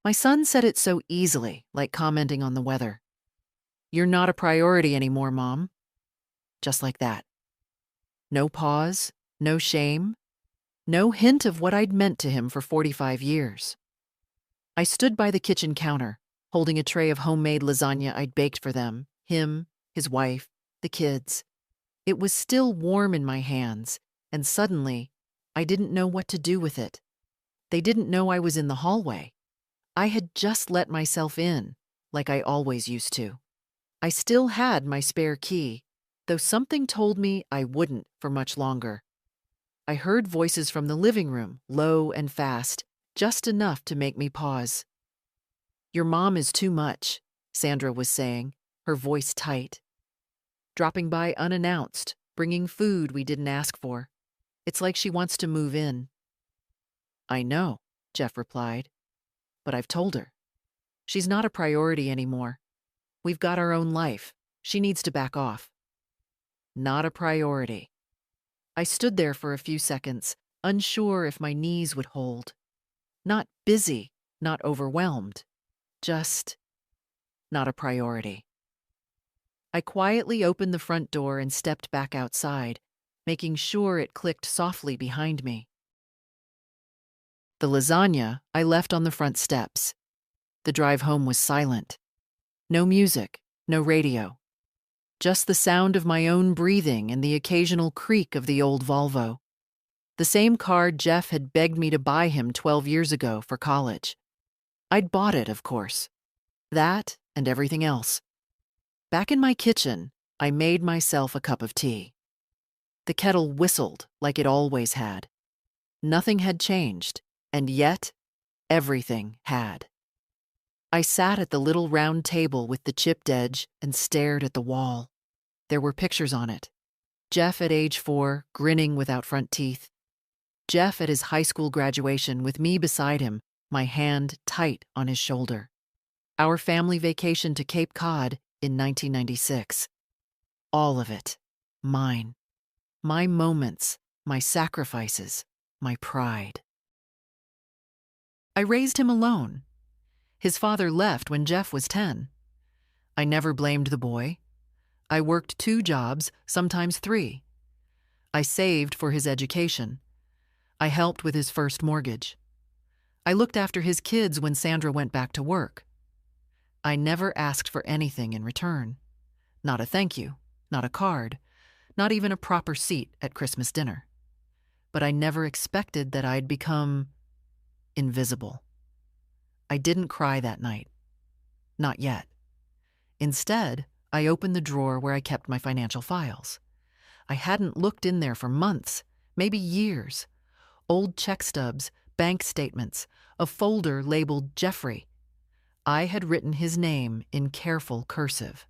My son said it so easily, like commenting on the weather. "You're not a priority anymore, Mom." Just like that. No pause, no shame, no hint of what I'd meant to him for 45 years. I stood by the kitchen counter, holding a tray of homemade lasagna I'd baked for them, him, his wife, the kids. It was still warm in my hands, and suddenly, I didn't know what to do with it. They didn't know I was in the hallway. I had just let myself in, like I always used to. I still had my spare key, though something told me I wouldn't for much longer. I heard voices from the living room, low and fast, just enough to make me pause. "Your mom is too much," Sandra was saying, her voice tight. "Dropping by unannounced, bringing food we didn't ask for. It's like she wants to move in." "I know," Jeff replied, "but I've told her. She's not a priority anymore. We've got our own life. She needs to back off." Not a priority. I stood there for a few seconds, unsure if my knees would hold. Not busy, not overwhelmed. Just not a priority. I quietly opened the front door and stepped back outside, making sure it clicked softly behind me. The lasagna I left on the front steps. The drive home was silent. No music, no radio. Just the sound of my own breathing and the occasional creak of the old Volvo. The same car Jeff had begged me to buy him 12 years ago for college. I'd bought it, of course. That and everything else. Back in my kitchen, I made myself a cup of tea. The kettle whistled like it always had. Nothing had changed, and yet everything had. I sat at the little round table with the chipped edge and stared at the wall. There were pictures on it. Jeff at age 4, grinning without front teeth. Jeff at his high school graduation with me beside him, my hand tight on his shoulder. Our family vacation to Cape Cod in 1996. All of it. Mine. My moments, my sacrifices, my pride. I raised him alone. His father left when Jeff was 10. I never blamed the boy. I worked 2 jobs, sometimes 3. I saved for his education. I helped with his first mortgage. I looked after his kids when Sandra went back to work. I never asked for anything in return. Not a thank you, not a card, not even a proper seat at Christmas dinner. But I never expected that I'd become invisible. I didn't cry that night. Not yet. Instead, I opened the drawer where I kept my financial files. I hadn't looked in there for months, maybe years. Old check stubs, bank statements, a folder labeled Jeffrey. I had written his name in careful cursive.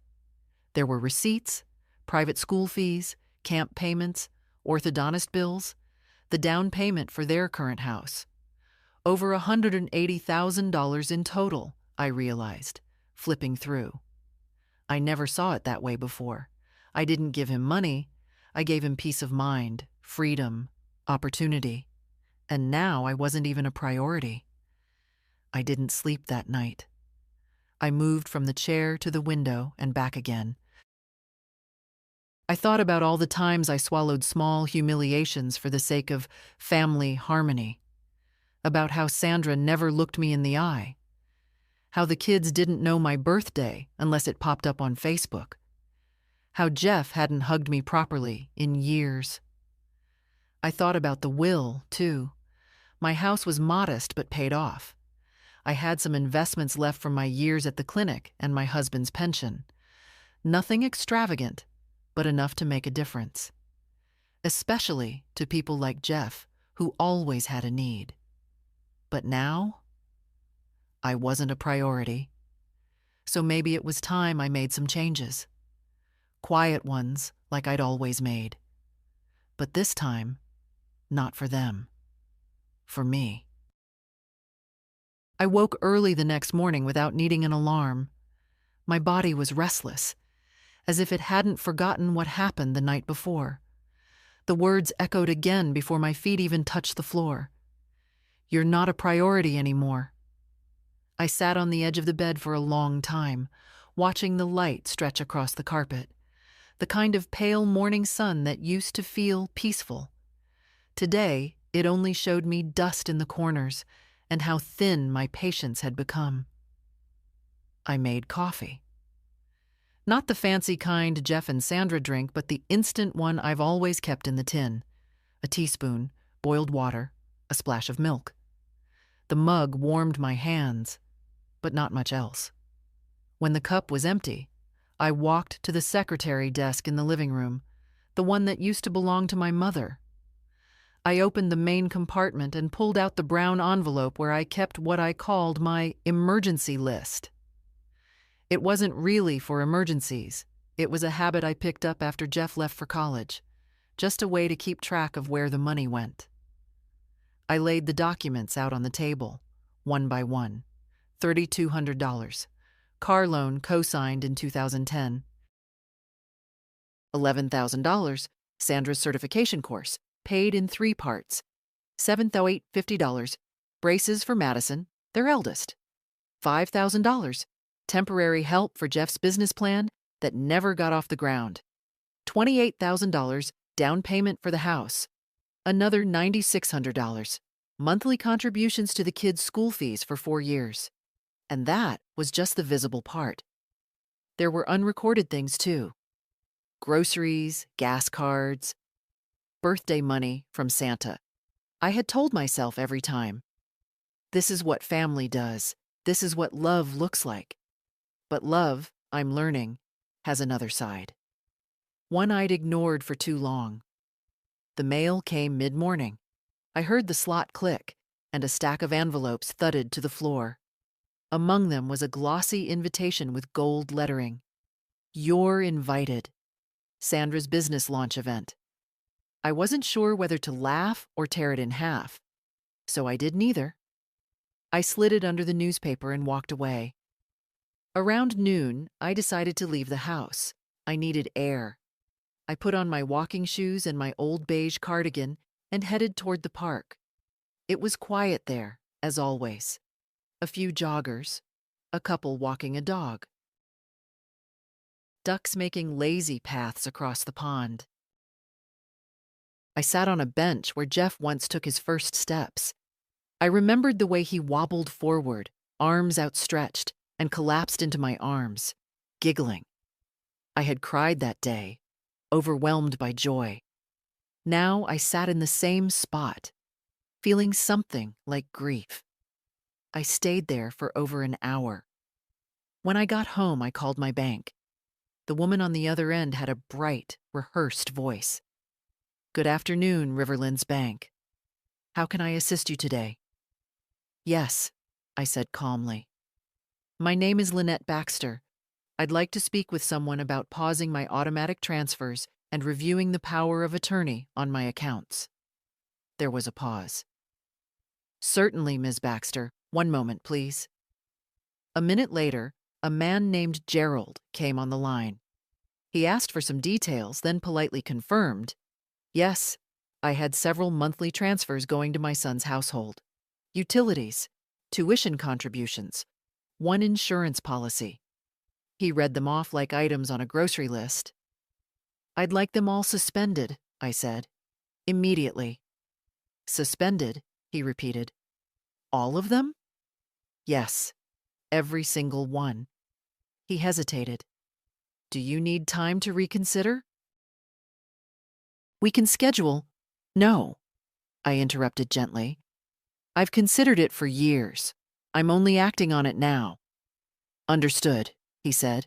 There were receipts, private school fees, camp payments, orthodontist bills, the down payment for their current house. Over $180,000 in total, I realized, flipping through. I never saw it that way before. I didn't give him money. I gave him peace of mind, freedom, opportunity. And now I wasn't even a priority. I didn't sleep that night. I moved from the chair to the window and back again. I thought about all the times I swallowed small humiliations for the sake of family harmony. About how Sandra never looked me in the eye. How the kids didn't know my birthday unless it popped up on Facebook. How Jeff hadn't hugged me properly in years. I thought about the will, too. My house was modest but paid off. I had some investments left from my years at the clinic and my husband's pension. Nothing extravagant, but enough to make a difference. Especially to people like Jeff, who always had a need. But now, I wasn't a priority. So maybe it was time I made some changes. Quiet ones, like I'd always made. But this time, not for them. For me. I woke early the next morning without needing an alarm. My body was restless, as if it hadn't forgotten what happened the night before. The words echoed again before my feet even touched the floor. "You're not a priority anymore." I sat on the edge of the bed for a long time, watching the light stretch across the carpet, the kind of pale morning sun that used to feel peaceful. Today, it only showed me dust in the corners and how thin my patience had become. I made coffee. Not the fancy kind Jeff and Sandra drink, but the instant one I've always kept in the tin. A teaspoon, boiled water, a splash of milk. The mug warmed my hands, but not much else. When the cup was empty, I walked to the secretary desk in the living room, the one that used to belong to my mother. I opened the main compartment and pulled out the brown envelope where I kept what I called my emergency list. It wasn't really for emergencies. It was a habit I picked up after Jeff left for college, just a way to keep track of where the money went. I laid the documents out on the table, one by one. $3,200. Car loan co-signed in 2010. $11,000. Sandra's certification course, paid in 3 parts. $7,850. Braces for Madison, their eldest. $5,000. Temporary help for Jeff's business plan that never got off the ground. $28,000 down payment for the house. Another $9,600. Monthly contributions to the kids' school fees for 4 years. And that was just the visible part. There were unrecorded things too. Groceries, gas cards, birthday money from Santa. I had told myself every time, this is what family does. This is what love looks like. But love, I'm learning, has another side. One I'd ignored for too long. The mail came mid-morning. I heard the slot click, and a stack of envelopes thudded to the floor. Among them was a glossy invitation with gold lettering. You're invited. Sandra's business launch event. I wasn't sure whether to laugh or tear it in half, so I did neither. I slid it under the newspaper and walked away. Around noon, I decided to leave the house. I needed air. I put on my walking shoes and my old beige cardigan and headed toward the park. It was quiet there, as always. A few joggers, a couple walking a dog. Ducks making lazy paths across the pond. I sat on a bench where Jeff once took his first steps. I remembered the way he wobbled forward, arms outstretched, and collapsed into my arms, giggling. I had cried that day, overwhelmed by joy. Now I sat in the same spot, feeling something like grief. I stayed there for over an hour. When I got home, I called my bank. The woman on the other end had a bright, rehearsed voice. Good afternoon, Riverlands Bank. How can I assist you today? Yes, I said calmly. My name is Lynette Baxter. I'd like to speak with someone about pausing my automatic transfers and reviewing the power of attorney on my accounts. There was a pause. Certainly, Ms. Baxter. One moment, please. A minute later, a man named Gerald came on the line. He asked for some details, then politely confirmed, yes, I had several monthly transfers going to my son's household. Utilities, tuition contributions, one insurance policy. He read them off like items on a grocery list. I'd like them all suspended, I said. Immediately. Suspended, he repeated. All of them? Yes, every single one. He hesitated. Do you need time to reconsider? We can schedule. No, I interrupted gently. I've considered it for years. I'm only acting on it now. Understood, he said.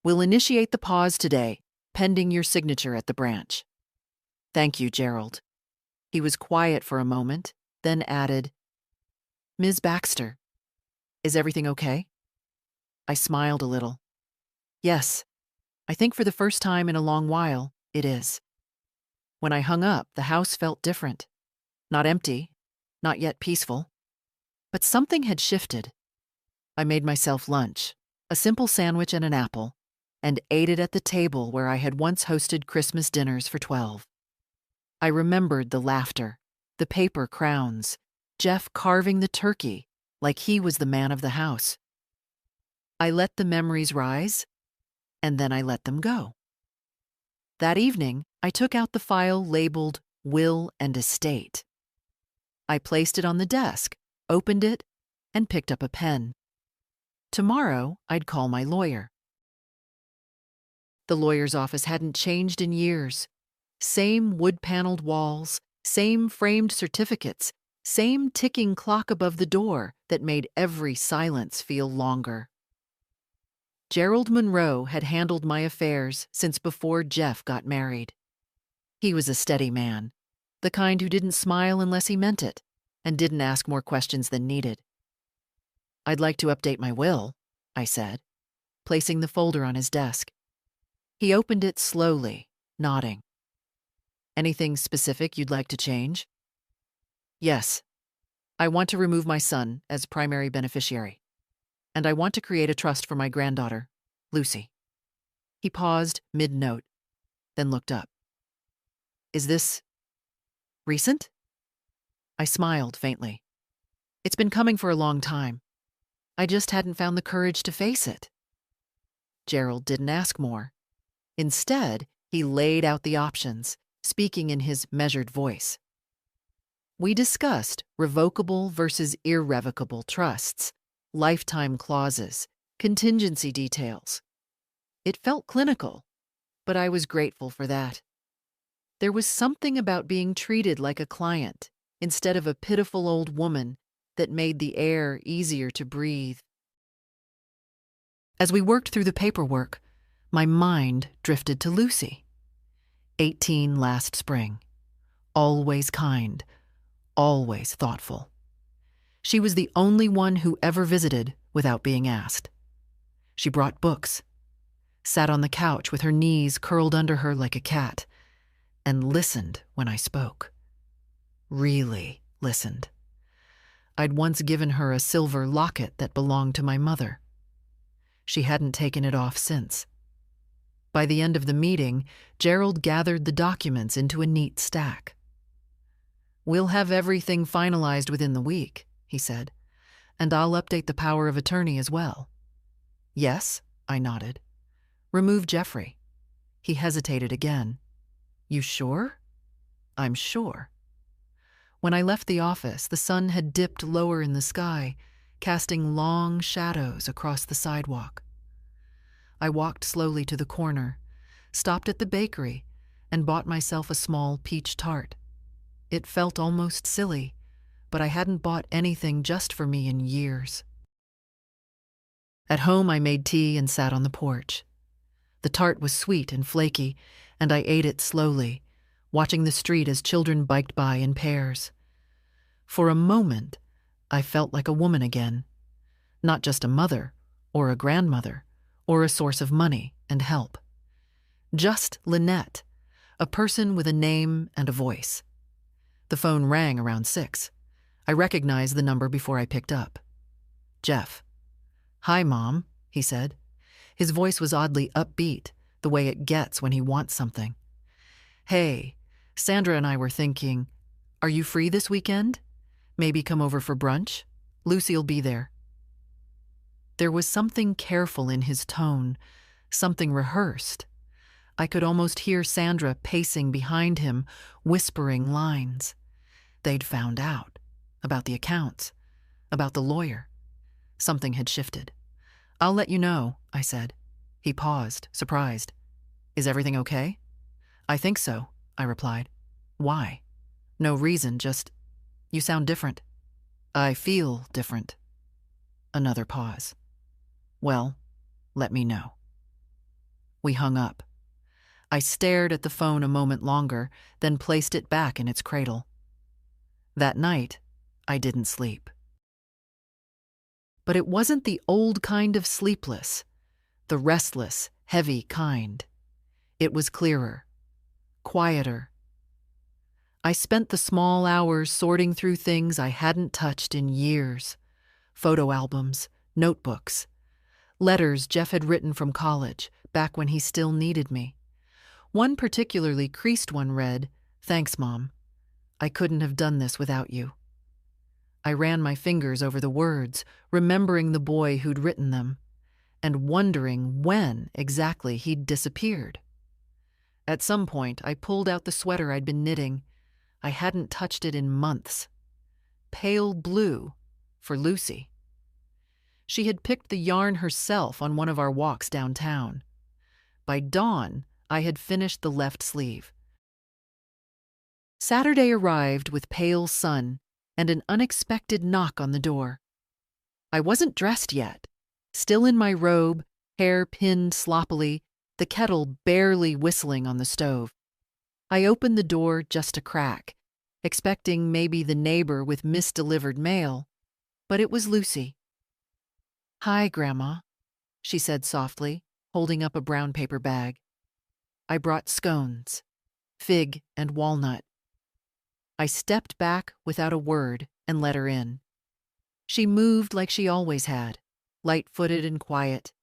We'll initiate the pause today, pending your signature at the branch. Thank you, Gerald. He was quiet for a moment, then added, Ms. Baxter, is everything okay? I smiled a little. Yes, I think for the first time in a long while, it is. When I hung up, the house felt different. Not empty, not yet peaceful. But something had shifted. I made myself lunch, a simple sandwich and an apple, and ate it at the table where I had once hosted Christmas dinners for 12. I remembered the laughter, the paper crowns, Jeff carving the turkey like he was the man of the house. I let the memories rise, and then I let them go. That evening, I took out the file labeled Will and Estate. I placed it on the desk, opened it, and picked up a pen. Tomorrow, I'd call my lawyer. The lawyer's office hadn't changed in years. Same wood-paneled walls, same framed certificates, same ticking clock above the door that made every silence feel longer. Gerald Monroe had handled my affairs since before Jeff got married. He was a steady man, the kind who didn't smile unless he meant it, and didn't ask more questions than needed. "I'd like to update my will," I said, placing the folder on his desk. He opened it slowly, nodding. "Anything specific you'd like to change?" "Yes. I want to remove my son as primary beneficiary, and I want to create a trust for my granddaughter, Lucy." He paused mid-note, then looked up. "Is this recent?" I smiled faintly. "It's been coming for a long time. I just hadn't found the courage to face it." Gerald didn't ask more. Instead, he laid out the options, speaking in his measured voice. We discussed revocable versus irrevocable trusts, lifetime clauses, contingency details. It felt clinical, but I was grateful for that. There was something about being treated like a client instead of a pitiful old woman that made the air easier to breathe. As we worked through the paperwork, my mind drifted to Lucy. 18 last spring. Always kind, always thoughtful. She was the only one who ever visited without being asked. She brought books, sat on the couch with her knees curled under her like a cat, and listened when I spoke. Really listened. I'd once given her a silver locket that belonged to my mother. She hadn't taken it off since. By the end of the meeting, Gerald gathered the documents into a neat stack. "We'll have everything finalized within the week," he said, "and I'll update the power of attorney as well." "Yes," I nodded. "Remove Jeffrey." He hesitated again. "You sure?" "I'm sure." When I left the office, the sun had dipped lower in the sky, casting long shadows across the sidewalk. I walked slowly to the corner, stopped at the bakery, and bought myself a small peach tart. It felt almost silly, but I hadn't bought anything just for me in years. At home, I made tea and sat on the porch. The tart was sweet and flaky, and I ate it slowly, watching the street as children biked by in pairs. For a moment, I felt like a woman again, not just a mother or a grandmother or a source of money and help. Just Lynette, a person with a name and a voice. The phone rang around 6. I recognized the number before I picked up. Jeff. "Hi, Mom," he said. His voice was oddly upbeat, the way it gets when he wants something. "Hey, Sandra and I were thinking, are you free this weekend? Maybe come over for brunch? Lucy'll be there." There was something careful in his tone, something rehearsed. I could almost hear Sandra pacing behind him, whispering lines. They'd found out. About the accounts. About the lawyer. Something had shifted. "I'll let you know," I said. He paused, surprised. "Is everything okay?" "I think so," I replied. "Why?" "No reason, just, you sound different." "I feel different." Another pause. "Well, let me know." We hung up. I stared at the phone a moment longer, then placed it back in its cradle. That night, I didn't sleep. But it wasn't the old kind of sleepless, the restless, heavy kind. It was clearer, quieter. I spent the small hours sorting through things I hadn't touched in years. Photo albums, notebooks, letters Jeff had written from college, back when he still needed me. One particularly creased one read, "Thanks, Mom. I couldn't have done this without you." I ran my fingers over the words, remembering the boy who'd written them, and wondering when exactly he'd disappeared. At some point, I pulled out the sweater I'd been knitting. I hadn't touched it in months. Pale blue for Lucy. She had picked the yarn herself on one of our walks downtown. By dawn, I had finished the left sleeve. Saturday arrived with pale sun and an unexpected knock on the door. I wasn't dressed yet, still in my robe, hair pinned sloppily, the kettle barely whistling on the stove. I opened the door just a crack, expecting maybe the neighbor with misdelivered mail, but it was Lucy. "Hi, Grandma," she said softly, holding up a brown paper bag. "I brought scones, fig and walnut." I stepped back without a word and let her in. She moved like she always had, light-footed and quiet,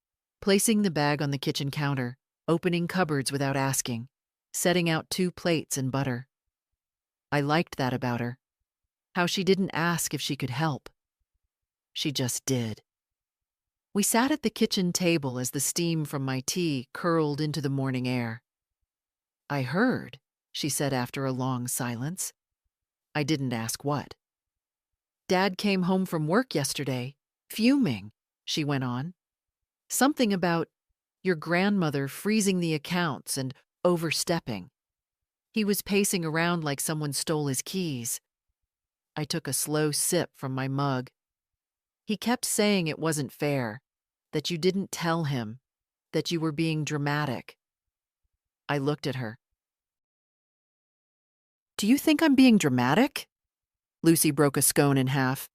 placing the bag on the kitchen counter, opening cupboards without asking, setting out 2 plates and butter. I liked that about her, how she didn't ask if she could help. She just did. We sat at the kitchen table as the steam from my tea curled into the morning air. "I heard," she said after a long silence. I didn't ask what. "Dad came home from work yesterday, fuming," she went on. "Something about your grandmother freezing the accounts and overstepping. He was pacing around like someone stole his keys." I took a slow sip from my mug. "He kept saying it wasn't fair, that you didn't tell him, that you were being dramatic." I looked at her. "Do you think I'm being dramatic?" Lucy broke a scone in half.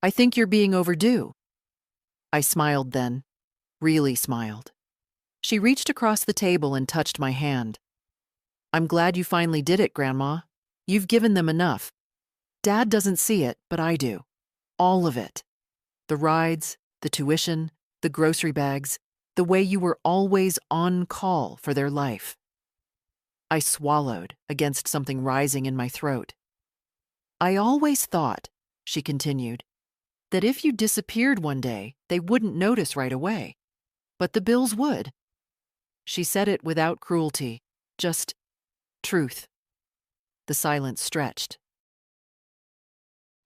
"I think you're being overdue." I smiled then, really smiled. She reached across the table and touched my hand. "I'm glad you finally did it, Grandma. You've given them enough. Dad doesn't see it, but I do. All of it. The rides, the tuition, the grocery bags, the way you were always on call for their life." I swallowed against something rising in my throat. "I always thought," she continued, "that if you disappeared one day, they wouldn't notice right away. But the bills would." She said it without cruelty, just truth. The silence stretched.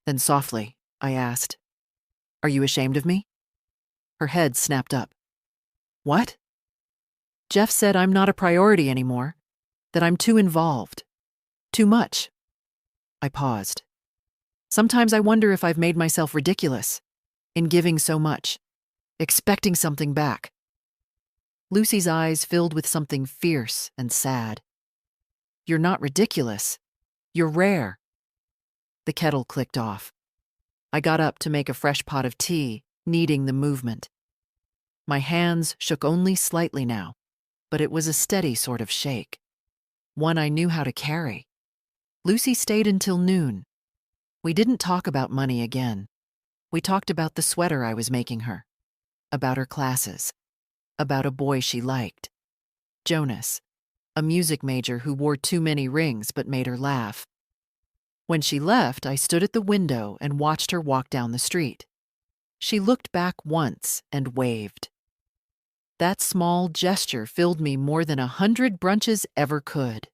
Then softly, I asked, "Are you ashamed of me?" Her head snapped up. "What?" "Jeff said I'm not a priority anymore, that I'm too involved. Too much." I paused. "Sometimes I wonder if I've made myself ridiculous in giving so much, expecting something back." Lucy's eyes filled with something fierce and sad. "You're not ridiculous. You're rare." The kettle clicked off. I got up to make a fresh pot of tea, needing the movement. My hands shook only slightly now, but it was a steady sort of shake, one I knew how to carry. Lucy stayed until noon. We didn't talk about money again. We talked about the sweater I was making her, about her classes, about a boy she liked, Jonas, a music major who wore too many rings but made her laugh. When she left, I stood at the window and watched her walk down the street. She looked back once and waved. That small gesture filled me more than 100 brunches ever could.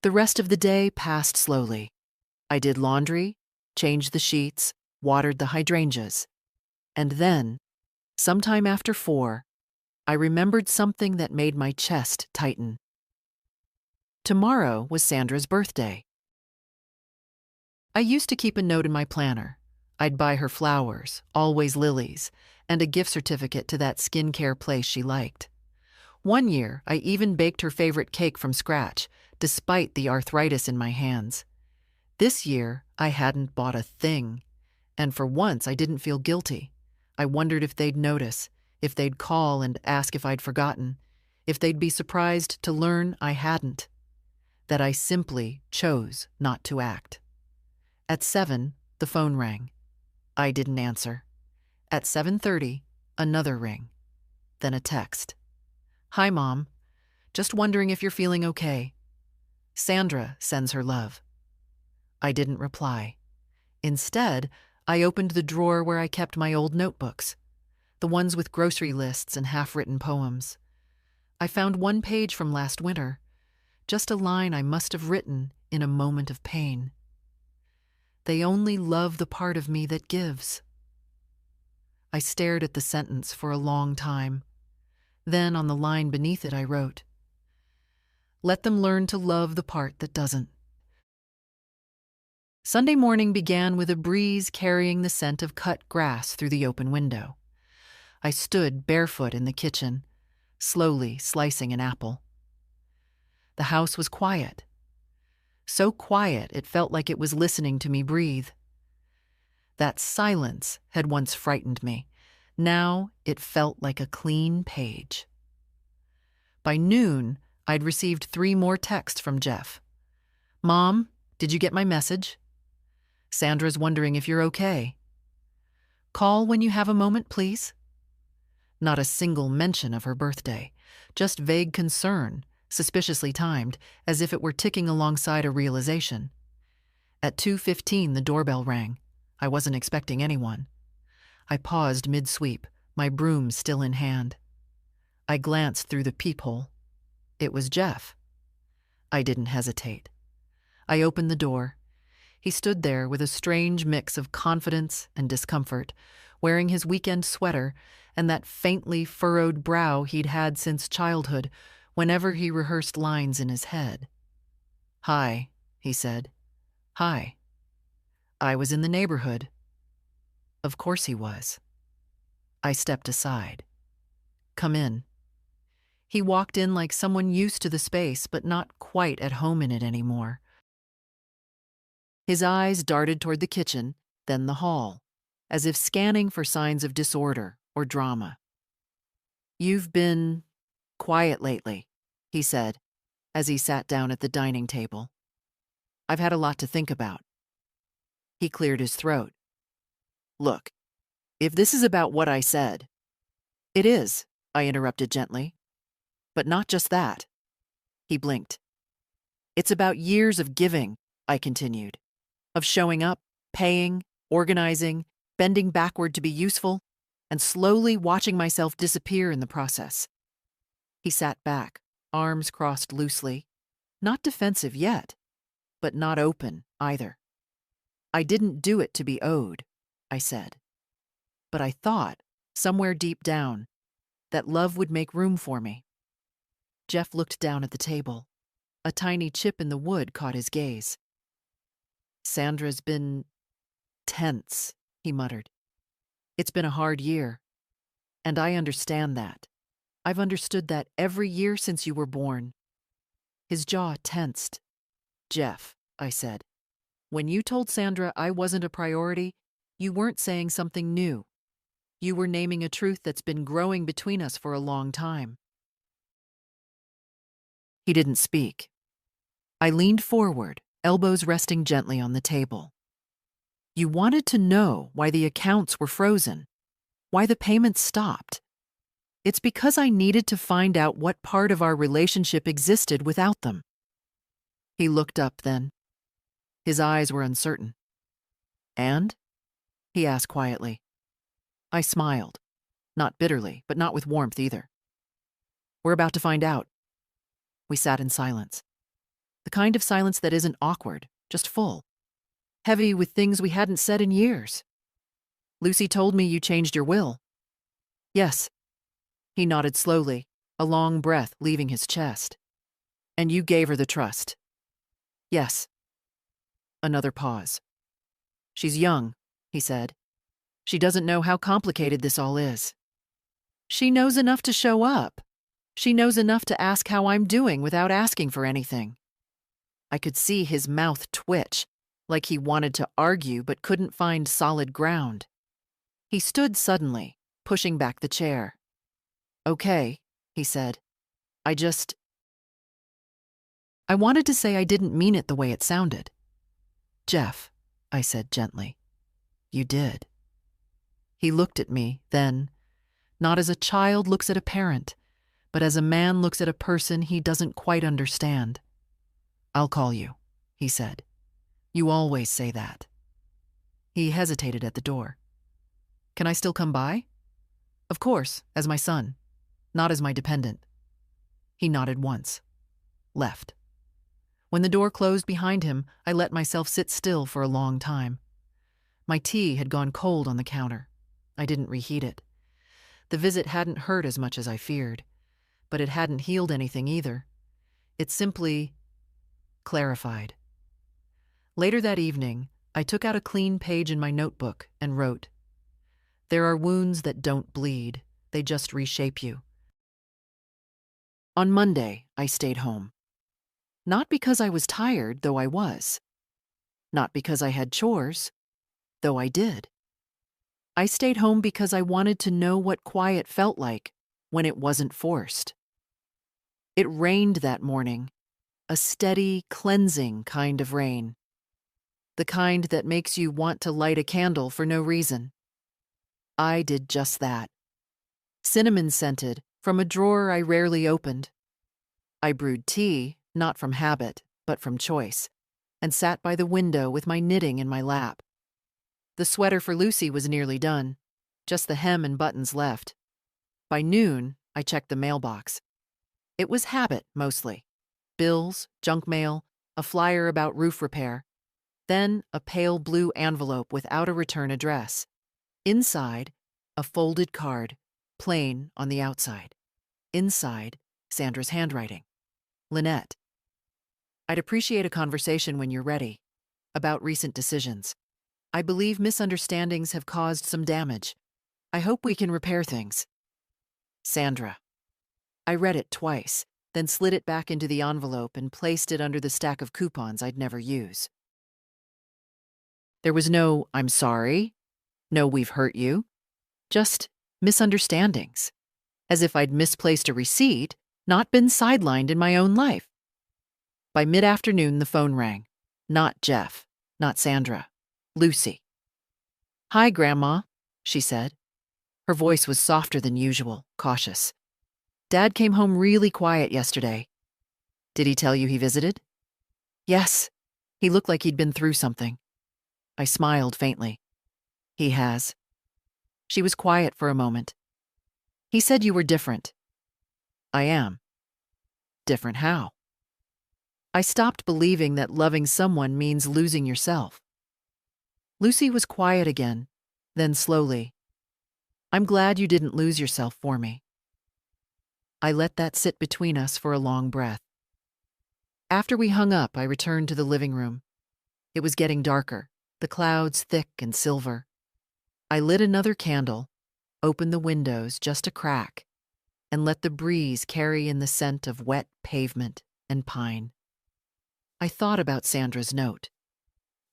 The rest of the day passed slowly. I did laundry, changed the sheets, watered the hydrangeas. And then, sometime after 4, I remembered something that made my chest tighten. Tomorrow was Sandra's birthday. I used to keep a note in my planner. I'd buy her flowers, always lilies, and a gift certificate to that skincare place she liked. One year, I even baked her favorite cake from scratch, despite the arthritis in my hands. This year, I hadn't bought a thing, and for once I didn't feel guilty. I wondered if they'd notice, if they'd call and ask if I'd forgotten, if they'd be surprised to learn I hadn't, that I simply chose not to act. At 7, the phone rang. I didn't answer. At 7:30, another ring. Then a text. "Hi, Mom. Just wondering if you're feeling okay. Sandra sends her love." I didn't reply. Instead, I opened the drawer where I kept my old notebooks, the ones with grocery lists and half-written poems. I found one page from last winter, just a line I must have written in a moment of pain. They only love the part of me that gives. I stared at the sentence for a long time. Then on the line beneath it I wrote, "Let them learn to love the part that doesn't." Sunday morning began with a breeze carrying the scent of cut grass through the open window. I stood barefoot in the kitchen, slowly slicing an apple. The house was quiet. So quiet it felt like it was listening to me breathe. That silence had once frightened me. Now it felt like a clean page. By noon, I'd received 3 more texts from Jeff. "Mom, did you get my message? Sandra's wondering if you're okay. Call when you have a moment, please." Not a single mention of her birthday, just vague concern, suspiciously timed, as if it were ticking alongside a realization. At 2:15, the doorbell rang. I wasn't expecting anyone. I paused mid-sweep, my broom still in hand. I glanced through the peephole. It was Jeff. I didn't hesitate. I opened the door. He stood there with a strange mix of confidence and discomfort, wearing his weekend sweater and that faintly furrowed brow he'd had since childhood, whenever he rehearsed lines in his head. "Hi," he said. "Hi. I was in the neighborhood." Of course he was. I stepped aside. "Come in." He walked in like someone used to the space, but not quite at home in it anymore. His eyes darted toward the kitchen, then the hall, as if scanning for signs of disorder or drama. "You've been quiet lately," he said, as he sat down at the dining table. "I've had a lot to think about." He cleared his throat. "Look, if this is about what I said—" "It is," I interrupted gently. "But not just that." He blinked. "It's about years of giving," I continued. "Of showing up, paying, organizing, bending backward to be useful, and slowly watching myself disappear in the process." He sat back, arms crossed loosely. Not defensive yet, but not open either. "I didn't do it to be owed," I said. "But I thought, somewhere deep down, that love would make room for me." Jeff looked down at the table. A tiny chip in the wood caught his gaze. "Sandra's been tense," he muttered. "It's been a hard year. And I understand that. I've understood that every year since you were born." His jaw tensed. "Jeff," I said, "when you told Sandra I wasn't a priority, you weren't saying something new. You were naming a truth that's been growing between us for a long time." He didn't speak. I leaned forward, elbows resting gently on the table. "You wanted to know why the accounts were frozen, why the payments stopped. It's because I needed to find out what part of our relationship existed without them." He looked up then. His eyes were uncertain. "And?" he asked quietly. I smiled, not bitterly, but not with warmth either. "We're about to find out." We sat in silence. The kind of silence that isn't awkward, just full. Heavy with things we hadn't said in years. "Lucy told me you changed your will." "Yes." He nodded slowly, a long breath leaving his chest. "And you gave her the trust." "Yes." Another pause. "She's young," he said. "She doesn't know how complicated this all is. She knows enough to show up. She knows enough to ask how I'm doing without asking for anything." I could see his mouth twitch, like he wanted to argue but couldn't find solid ground. He stood suddenly, pushing back the chair. "Okay," he said. I wanted to say I didn't mean it the way it sounded. "Jeff," I said gently, "you did." He looked at me, then, not as a child looks at a parent, but as a man looks at a person he doesn't quite understand. "I'll call you," he said. "You always say that." He hesitated at the door. Can I still come by? Of course, as my son, not as my dependent. He nodded once. Left. When the door closed behind him, I let myself sit still for a long time. My tea had gone cold on the counter. I didn't reheat it. The visit hadn't hurt as much as I feared, but it hadn't healed anything either. It simply clarified. Later that evening, I took out a clean page in my notebook and wrote, "There are wounds that don't bleed. They just reshape you." On Monday, I stayed home. Not because I was tired, though I was. Not because I had chores, though I did. I stayed home because I wanted to know what quiet felt like when it wasn't forced. It rained that morning, a steady, cleansing kind of rain. The kind that makes you want to light a candle for no reason. I did just that. Cinnamon-scented, from a drawer I rarely opened. I brewed tea, not from habit, but from choice, and sat by the window with my knitting in my lap. The sweater for Lucy was nearly done, just the hem and buttons left. By noon, I checked the mailbox. It was habit, mostly. Bills, junk mail, a flyer about roof repair. Then a pale blue envelope without a return address. Inside, a folded card, plain on the outside. Inside, Sandra's handwriting. Lynette. I'd appreciate a conversation when you're ready, about recent decisions. I believe misunderstandings have caused some damage. I hope we can repair things. Sandra. I read it twice, then slid it back into the envelope and placed it under the stack of coupons I'd never use. There was no, "I'm sorry," no, "we've hurt you," just misunderstandings, as if I'd misplaced a receipt, not been sidelined in my own life. By mid-afternoon, the phone rang. Not Jeff, not Sandra, Lucy. "Hi, Grandma," she said. Her voice was softer than usual, cautious. "Dad came home really quiet yesterday. Did he tell you he visited?" "Yes. He looked like he'd been through something." I smiled faintly. "He has." She was quiet for a moment. "He said you were different." "I am." "Different how?" I stopped believing that loving someone means losing yourself. Lucy was quiet again, then slowly. "I'm glad you didn't lose yourself for me." I let that sit between us for a long breath. After we hung up, I returned to the living room. It was getting darker, the clouds thick and silver. I lit another candle, opened the windows just a crack, and let the breeze carry in the scent of wet pavement and pine. I thought about Sandra's note,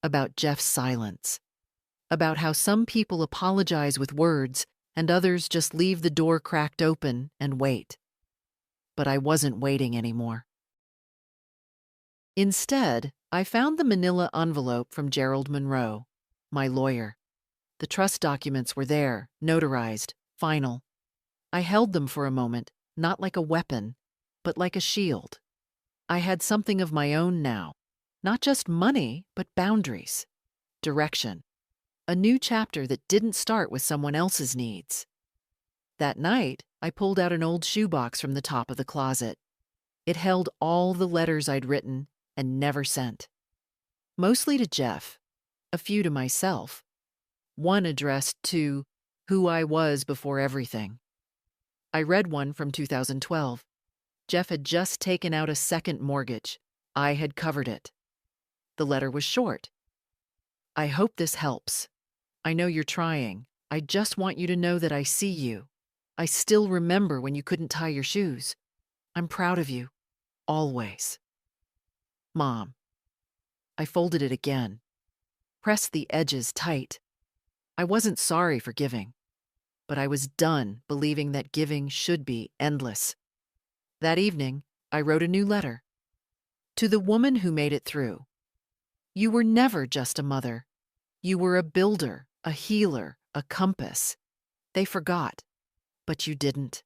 about Jeff's silence, about how some people apologize with words and others just leave the door cracked open and wait. But I wasn't waiting anymore. Instead, I found the manila envelope from Gerald Monroe, my lawyer. The trust documents were there, notarized, final. I held them for a moment, not like a weapon, but like a shield. I had something of my own now, not just money, but boundaries, direction, a new chapter that didn't start with someone else's needs. That night, I pulled out an old shoebox from the top of the closet. It held all the letters I'd written and never sent. Mostly to Jeff, a few to myself, one addressed to who I was before everything. I read one from 2012. Jeff had just taken out a second mortgage. I had covered it. The letter was short. "I hope this helps. I know you're trying. I just want you to know that I see you. I still remember when you couldn't tie your shoes. I'm proud of you. Always. Mom." I folded it again, pressed the edges tight. I wasn't sorry for giving, but I was done believing that giving should be endless. That evening, I wrote a new letter. To the woman who made it through. You were never just a mother. You were a builder, a healer, a compass. They forgot, but you didn't.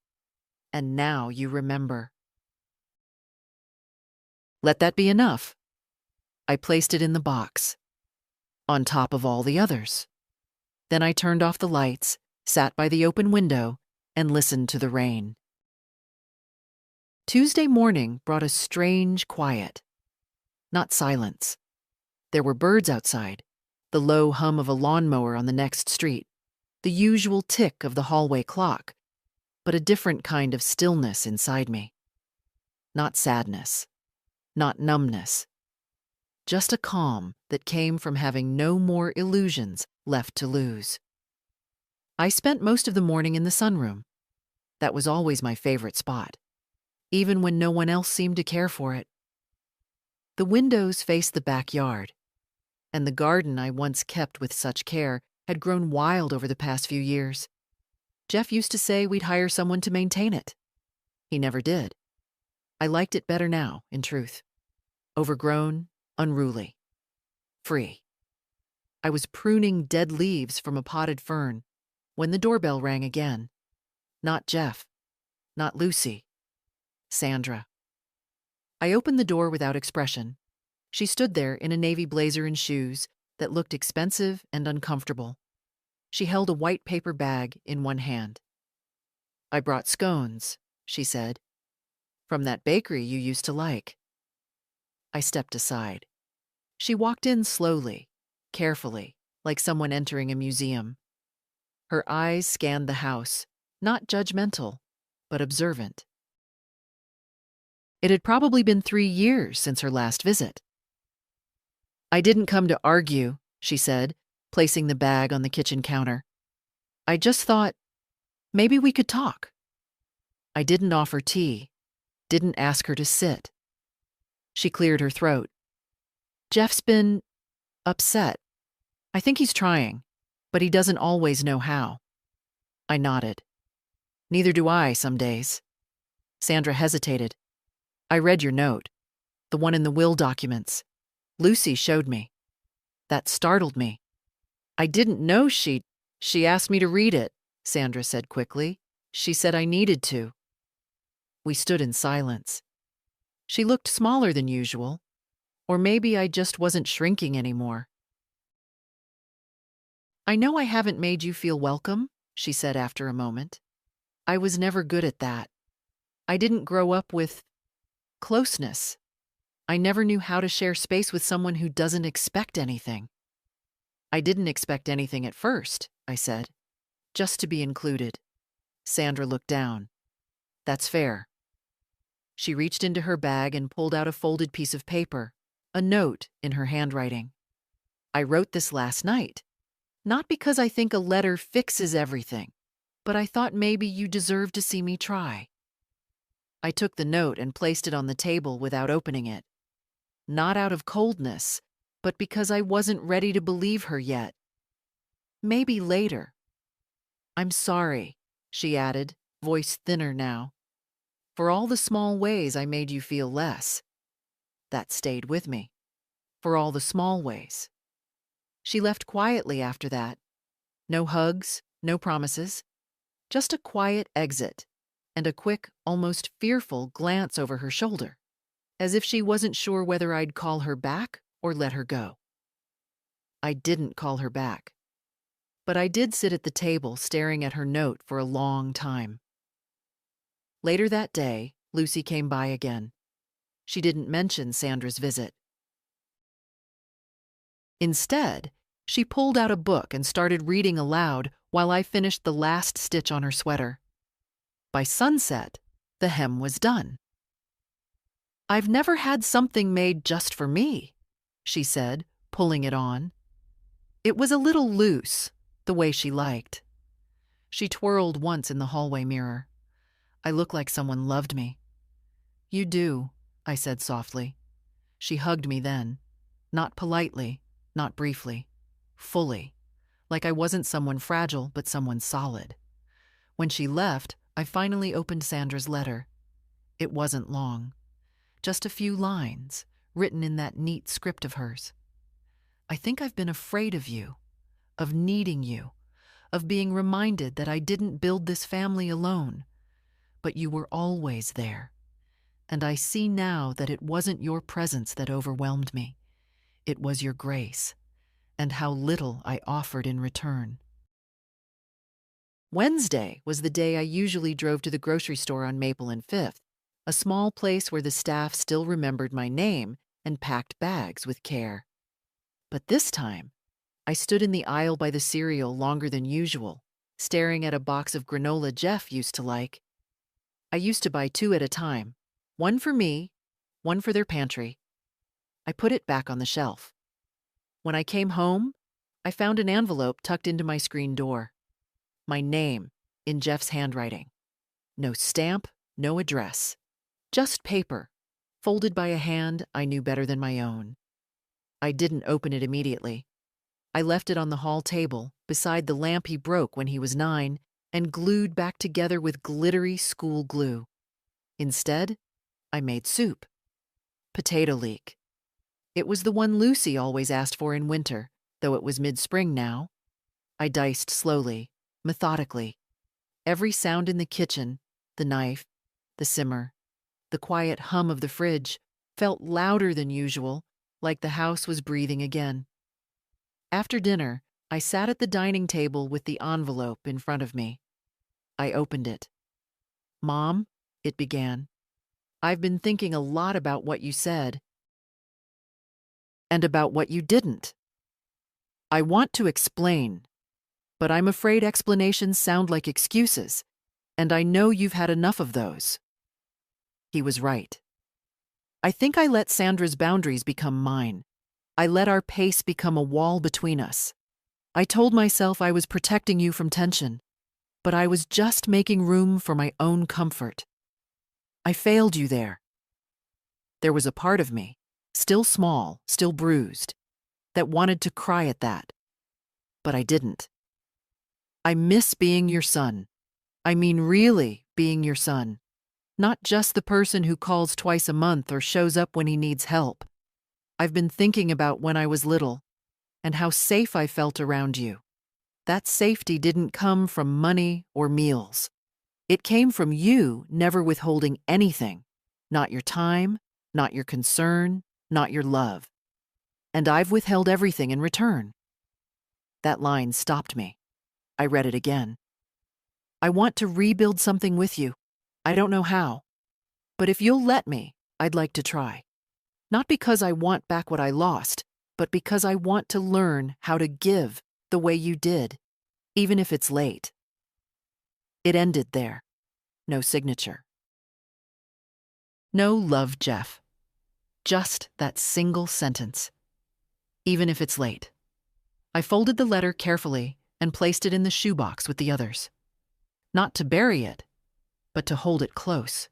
And now you remember. Let that be enough. I placed it in the box. on top of all the others. Then I turned off the lights, sat by the open window, and listened to the rain. Tuesday morning brought a strange quiet. Not silence. There were birds outside, the low hum of a lawnmower on the next street, the usual tick of the hallway clock, but a different kind of stillness inside me. Not sadness, not numbness, just a calm that came from having no more illusions left to lose. I spent most of the morning in the sunroom. That was always my favorite spot, even when no one else seemed to care for it. The windows faced the backyard, and the garden I once kept with such care had grown wild over the past few years. Jeff used to say we'd hire someone to maintain it. He never did. I liked it better now, in truth. Overgrown, unruly, free. I was pruning dead leaves from a potted fern when the doorbell rang again. Not Jeff, not Lucy, Sandra. I opened the door without expression. She stood there in a navy blazer and shoes that looked expensive and uncomfortable. She held a white paper bag in one hand. "I brought scones," she said, "from that bakery you used to like." I stepped aside. She walked in slowly, carefully, like someone entering a museum. Her eyes scanned the house, not judgmental, but observant. It had probably been 3 years since her last visit. "I didn't come to argue," she said, placing the bag on the kitchen counter. "I just thought, maybe we could talk." I didn't offer tea, didn't ask her to sit. She cleared her throat. "Jeff's been upset. I think he's trying, but he doesn't always know how." I nodded. "Neither do I some days." Sandra hesitated. "I read your note, the one in the will documents. Lucy showed me. That startled me. I didn't know she asked me to read it," Sandra said quickly. "She said I needed to." We stood in silence. She looked smaller than usual, or maybe I just wasn't shrinking anymore. "I know I haven't made you feel welcome," she said after a moment. "I was never good at that. I didn't grow up with closeness. I never knew how to share space with someone who doesn't expect anything." "I didn't expect anything at first," I said. "Just to be included." Sandra looked down. "That's fair." She reached into her bag and pulled out a folded piece of paper, a note in her handwriting. "I wrote this last night. Not because I think a letter fixes everything, but I thought maybe you deserve to see me try." I took the note and placed it on the table without opening it. Not out of coldness, but because I wasn't ready to believe her yet. Maybe later. "I'm sorry," she added, voice thinner now, "for all the small ways I made you feel less." That stayed with me. For all the small ways. She left quietly after that. No hugs, no promises. Just a quiet exit and a quick, almost fearful glance over her shoulder, as if she wasn't sure whether I'd call her back or let her go. I didn't call her back, but I did sit at the table staring at her note for a long time. Later that day, Lucy came by again. She didn't mention Sandra's visit. Instead, she pulled out a book and started reading aloud while I finished the last stitch on her sweater. By sunset, the hem was done. "I've never had something made just for me," she said, pulling it on. It was a little loose, the way she liked. She twirled once in the hallway mirror. I looked like someone loved me. "You do," I said softly. She hugged me then, not politely, not briefly, fully, like I wasn't someone fragile but someone solid. When she left, I finally opened Sandra's letter. It wasn't long. Just a few lines, written in that neat script of hers. "I think I've been afraid of you, of needing you, of being reminded that I didn't build this family alone, but you were always there. And I see now that it wasn't your presence that overwhelmed me. It was your grace. and how little I offered in return. Wednesday was the day I usually drove to the grocery store on Maple and Fifth, a small place where the staff still remembered my name and packed bags with care. But this time, I stood in the aisle by the cereal longer than usual, staring at a box of granola Jeff used to like. I used to buy 2 at a time, one for me, one for their pantry. I put it back on the shelf. When I came home, I found an envelope tucked into my screen door. My name, in Jeff's handwriting. No stamp, no address. Just paper, folded by a hand I knew better than my own. I didn't open it immediately. I left it on the hall table, beside the lamp he broke when he was 9, and glued back together with glittery school glue. Instead, I made soup. Potato leek. It was the one Lucy always asked for in winter, though it was mid-spring now. I diced slowly, methodically. Every sound in the kitchen, the knife, the simmer, the quiet hum of the fridge, felt louder than usual, like the house was breathing again. After dinner, I sat at the dining table with the envelope in front of me. I opened it. "Mom," it began, "I've been thinking a lot about what you said and about what you didn't. I want to explain, but I'm afraid explanations sound like excuses, and I know you've had enough of those." He was right. I think I let Sandra's boundaries become mine. I let our pace become a wall between us. I told myself I was protecting you from tension, but I was just making room for my own comfort. I failed you there. There was a part of me, still small, still bruised, that wanted to cry at that. But I didn't. I miss being your son. I mean really being your son. Not just the person who calls twice a month or shows up when he needs help. I've been thinking about when I was little and how safe I felt around you. That safety didn't come from money or meals. It came from you never withholding anything. Not your time, not your concern, not your love. And I've withheld everything in return. That line stopped me. I read it again. I want to rebuild something with you. I don't know how. But if you'll let me, I'd like to try. Not because I want back what I lost, but because I want to learn how to give the way you did, even if it's late. It ended there. No signature. No love, Jeff. Just that single sentence. Even if it's late. I folded the letter carefully and placed it in the shoebox with the others. Not to bury it, but to hold it close.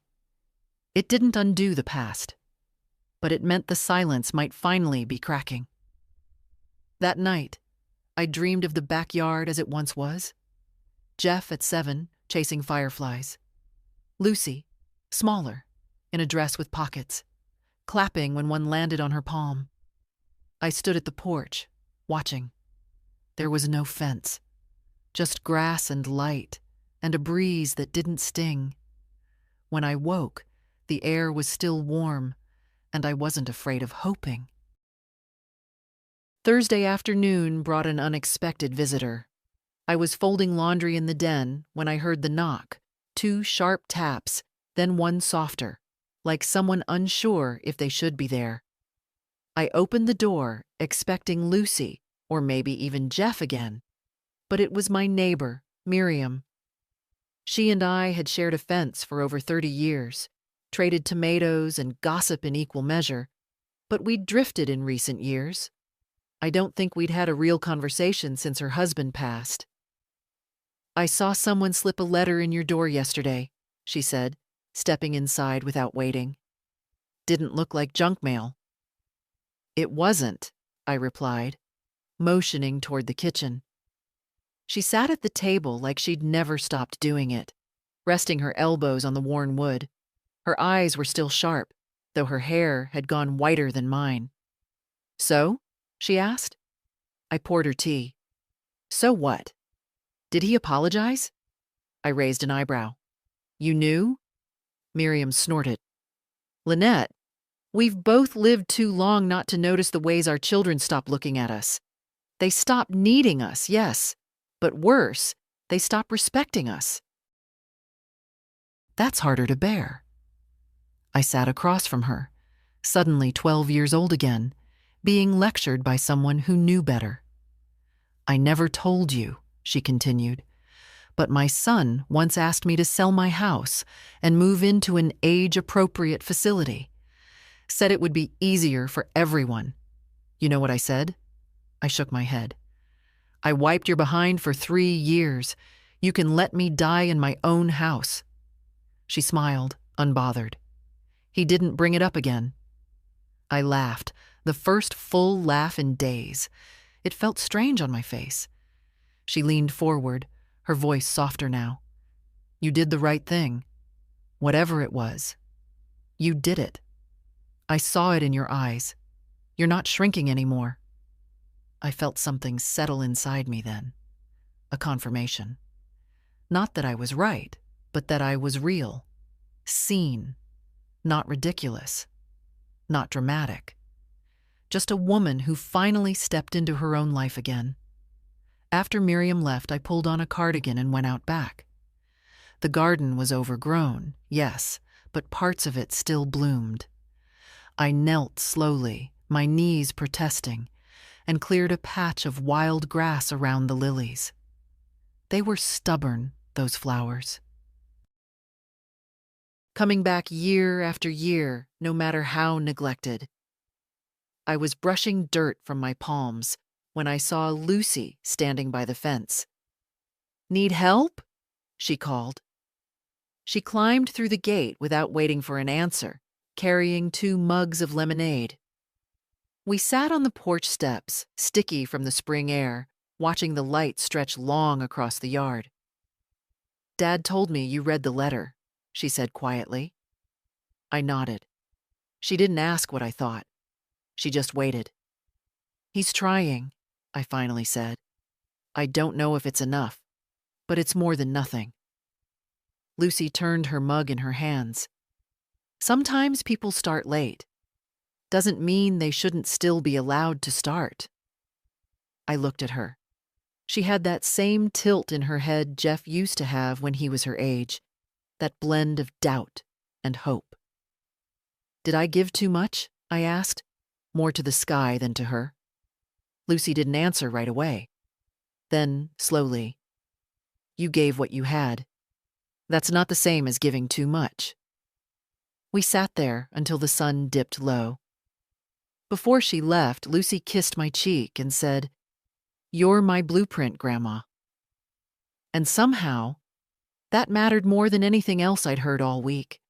It didn't undo the past, but it meant the silence might finally be cracking. That night, I dreamed of the backyard as it once was. Jeff at 7, chasing fireflies. Lucy, smaller, in a dress with pockets, clapping when one landed on her palm. I stood at the porch, watching. There was no fence, just grass and light, and a breeze that didn't sting. When I woke, the air was still warm, and I wasn't afraid of hoping. Thursday afternoon brought an unexpected visitor. I was folding laundry in the den when I heard the knock, 2 sharp taps, then one softer, like someone unsure if they should be there. I opened the door, expecting Lucy, or maybe even Jeff again. But it was my neighbor, Miriam. She and I had shared a fence for over 30 years, traded tomatoes and gossip in equal measure, but we'd drifted in recent years. I don't think we'd had a real conversation since her husband passed. "I saw someone slip a letter in your door yesterday," she said, stepping inside without waiting. "Didn't look like junk mail." "It wasn't," I replied, motioning toward the kitchen. She sat at the table like she'd never stopped doing it, resting her elbows on the worn wood. Her eyes were still sharp, though her hair had gone whiter than mine. "So?" she asked. I poured her tea. "So what? Did he apologize?" I raised an eyebrow. "You knew?" Miriam snorted. "Lynette, we've both lived too long not to notice the ways our children stop looking at us. They stop needing us, yes, but worse, they stop respecting us. That's harder to bear. I sat across from her, suddenly 12 years old again, being lectured by someone who knew better. I never told you, she continued, but my son once asked me to sell my house and move into an age-appropriate facility. Said it would be easier for everyone. You know what I said? I shook my head. I wiped your behind for 3 years. You can let me die in my own house. She smiled, unbothered. He didn't bring it up again. I laughed, the first full laugh in days. It felt strange on my face. She leaned forward, her voice softer now. You did the right thing. Whatever it was. You did it. I saw it in your eyes. You're not shrinking anymore. I felt something settle inside me then. A confirmation. Not that I was right, but that I was real. Seen. Not ridiculous. Not dramatic. Just a woman who finally stepped into her own life again. After Miriam left, I pulled on a cardigan and went out back. The garden was overgrown, yes, but parts of it still bloomed. I knelt slowly, my knees protesting, and cleared a patch of wild grass around the lilies. They were stubborn, those flowers. Coming back year after year, no matter how neglected. I was brushing dirt from my palms when I saw Lucy standing by the fence. Need help? She called. She climbed through the gate without waiting for an answer, carrying 2 mugs of lemonade. We sat on the porch steps, sticky from the spring air, watching the light stretch long across the yard. Dad told me you read the letter, she said quietly. I nodded. She didn't ask what I thought. She just waited. He's trying, I finally said. I don't know if it's enough, but it's more than nothing. Lucy turned her mug in her hands. Sometimes people start late. Doesn't mean they shouldn't still be allowed to start. I looked at her. She had that same tilt in her head Jeff used to have when he was her age, that blend of doubt and hope. Did I give too much? I asked, more to the sky than to her. Lucy didn't answer right away. Then, slowly, you gave what you had. That's not the same as giving too much. We sat there until the sun dipped low. Before she left, Lucy kissed my cheek and said, "You're my blueprint, Grandma." And somehow, that mattered more than anything else I'd heard all week.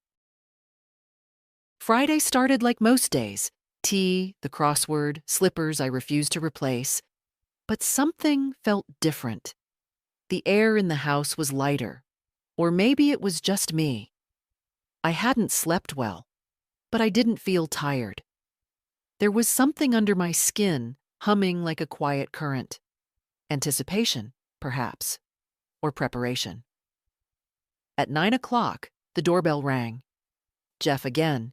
Friday started like most days. Tea, the crossword, slippers I refused to replace. But something felt different. The air in the house was lighter. Or maybe it was just me. I hadn't slept well, but I didn't feel tired. There was something under my skin, humming like a quiet current. Anticipation, perhaps, or preparation. At 9 o'clock, the doorbell rang. Jeff again.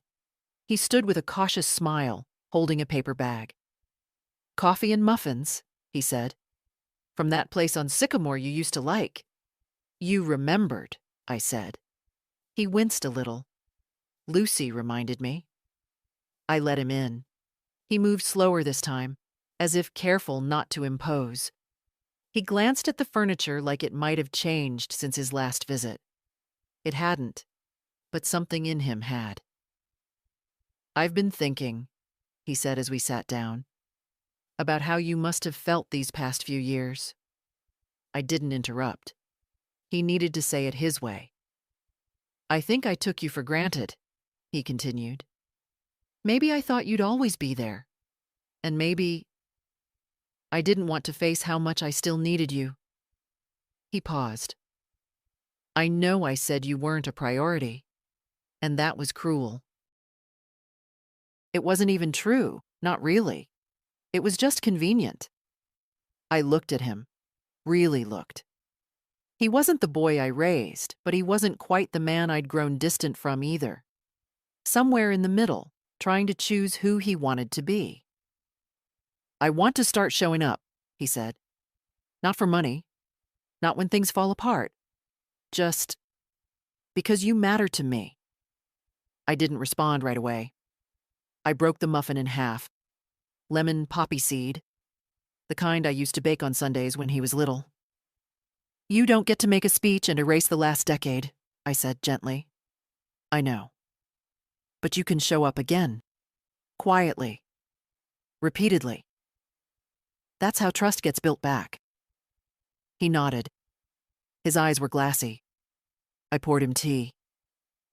He stood with a cautious smile, holding a paper bag. "Coffee and muffins," he said. "From that place on Sycamore you used to like." "You remembered," I said. He winced a little. "Lucy reminded me." I let him in. He moved slower this time, as if careful not to impose. He glanced at the furniture like it might have changed since his last visit. It hadn't, but something in him had. "I've been thinking," he said as we sat down, "about how you must have felt these past few years." I didn't interrupt. He needed to say it his way. "I think I took you for granted," he continued. "Maybe I thought you'd always be there. And maybe I didn't want to face how much I still needed you." He paused. "I know I said you weren't a priority, and that was cruel." "It wasn't even true, not really. It was just convenient." I looked at him, really looked. He wasn't the boy I raised, but he wasn't quite the man I'd grown distant from either. Somewhere in the middle, trying to choose who he wanted to be. "I want to start showing up," he said. Not for money. Not when things fall apart. Just because you matter to me. I didn't respond right away. I broke the muffin in half. Lemon poppy seed, the kind I used to bake on Sundays when he was little. You don't get to make a speech and erase the last decade, I said gently. I know. But you can show up again. Quietly. Repeatedly. That's how trust gets built back. He nodded. His eyes were glassy. I poured him tea.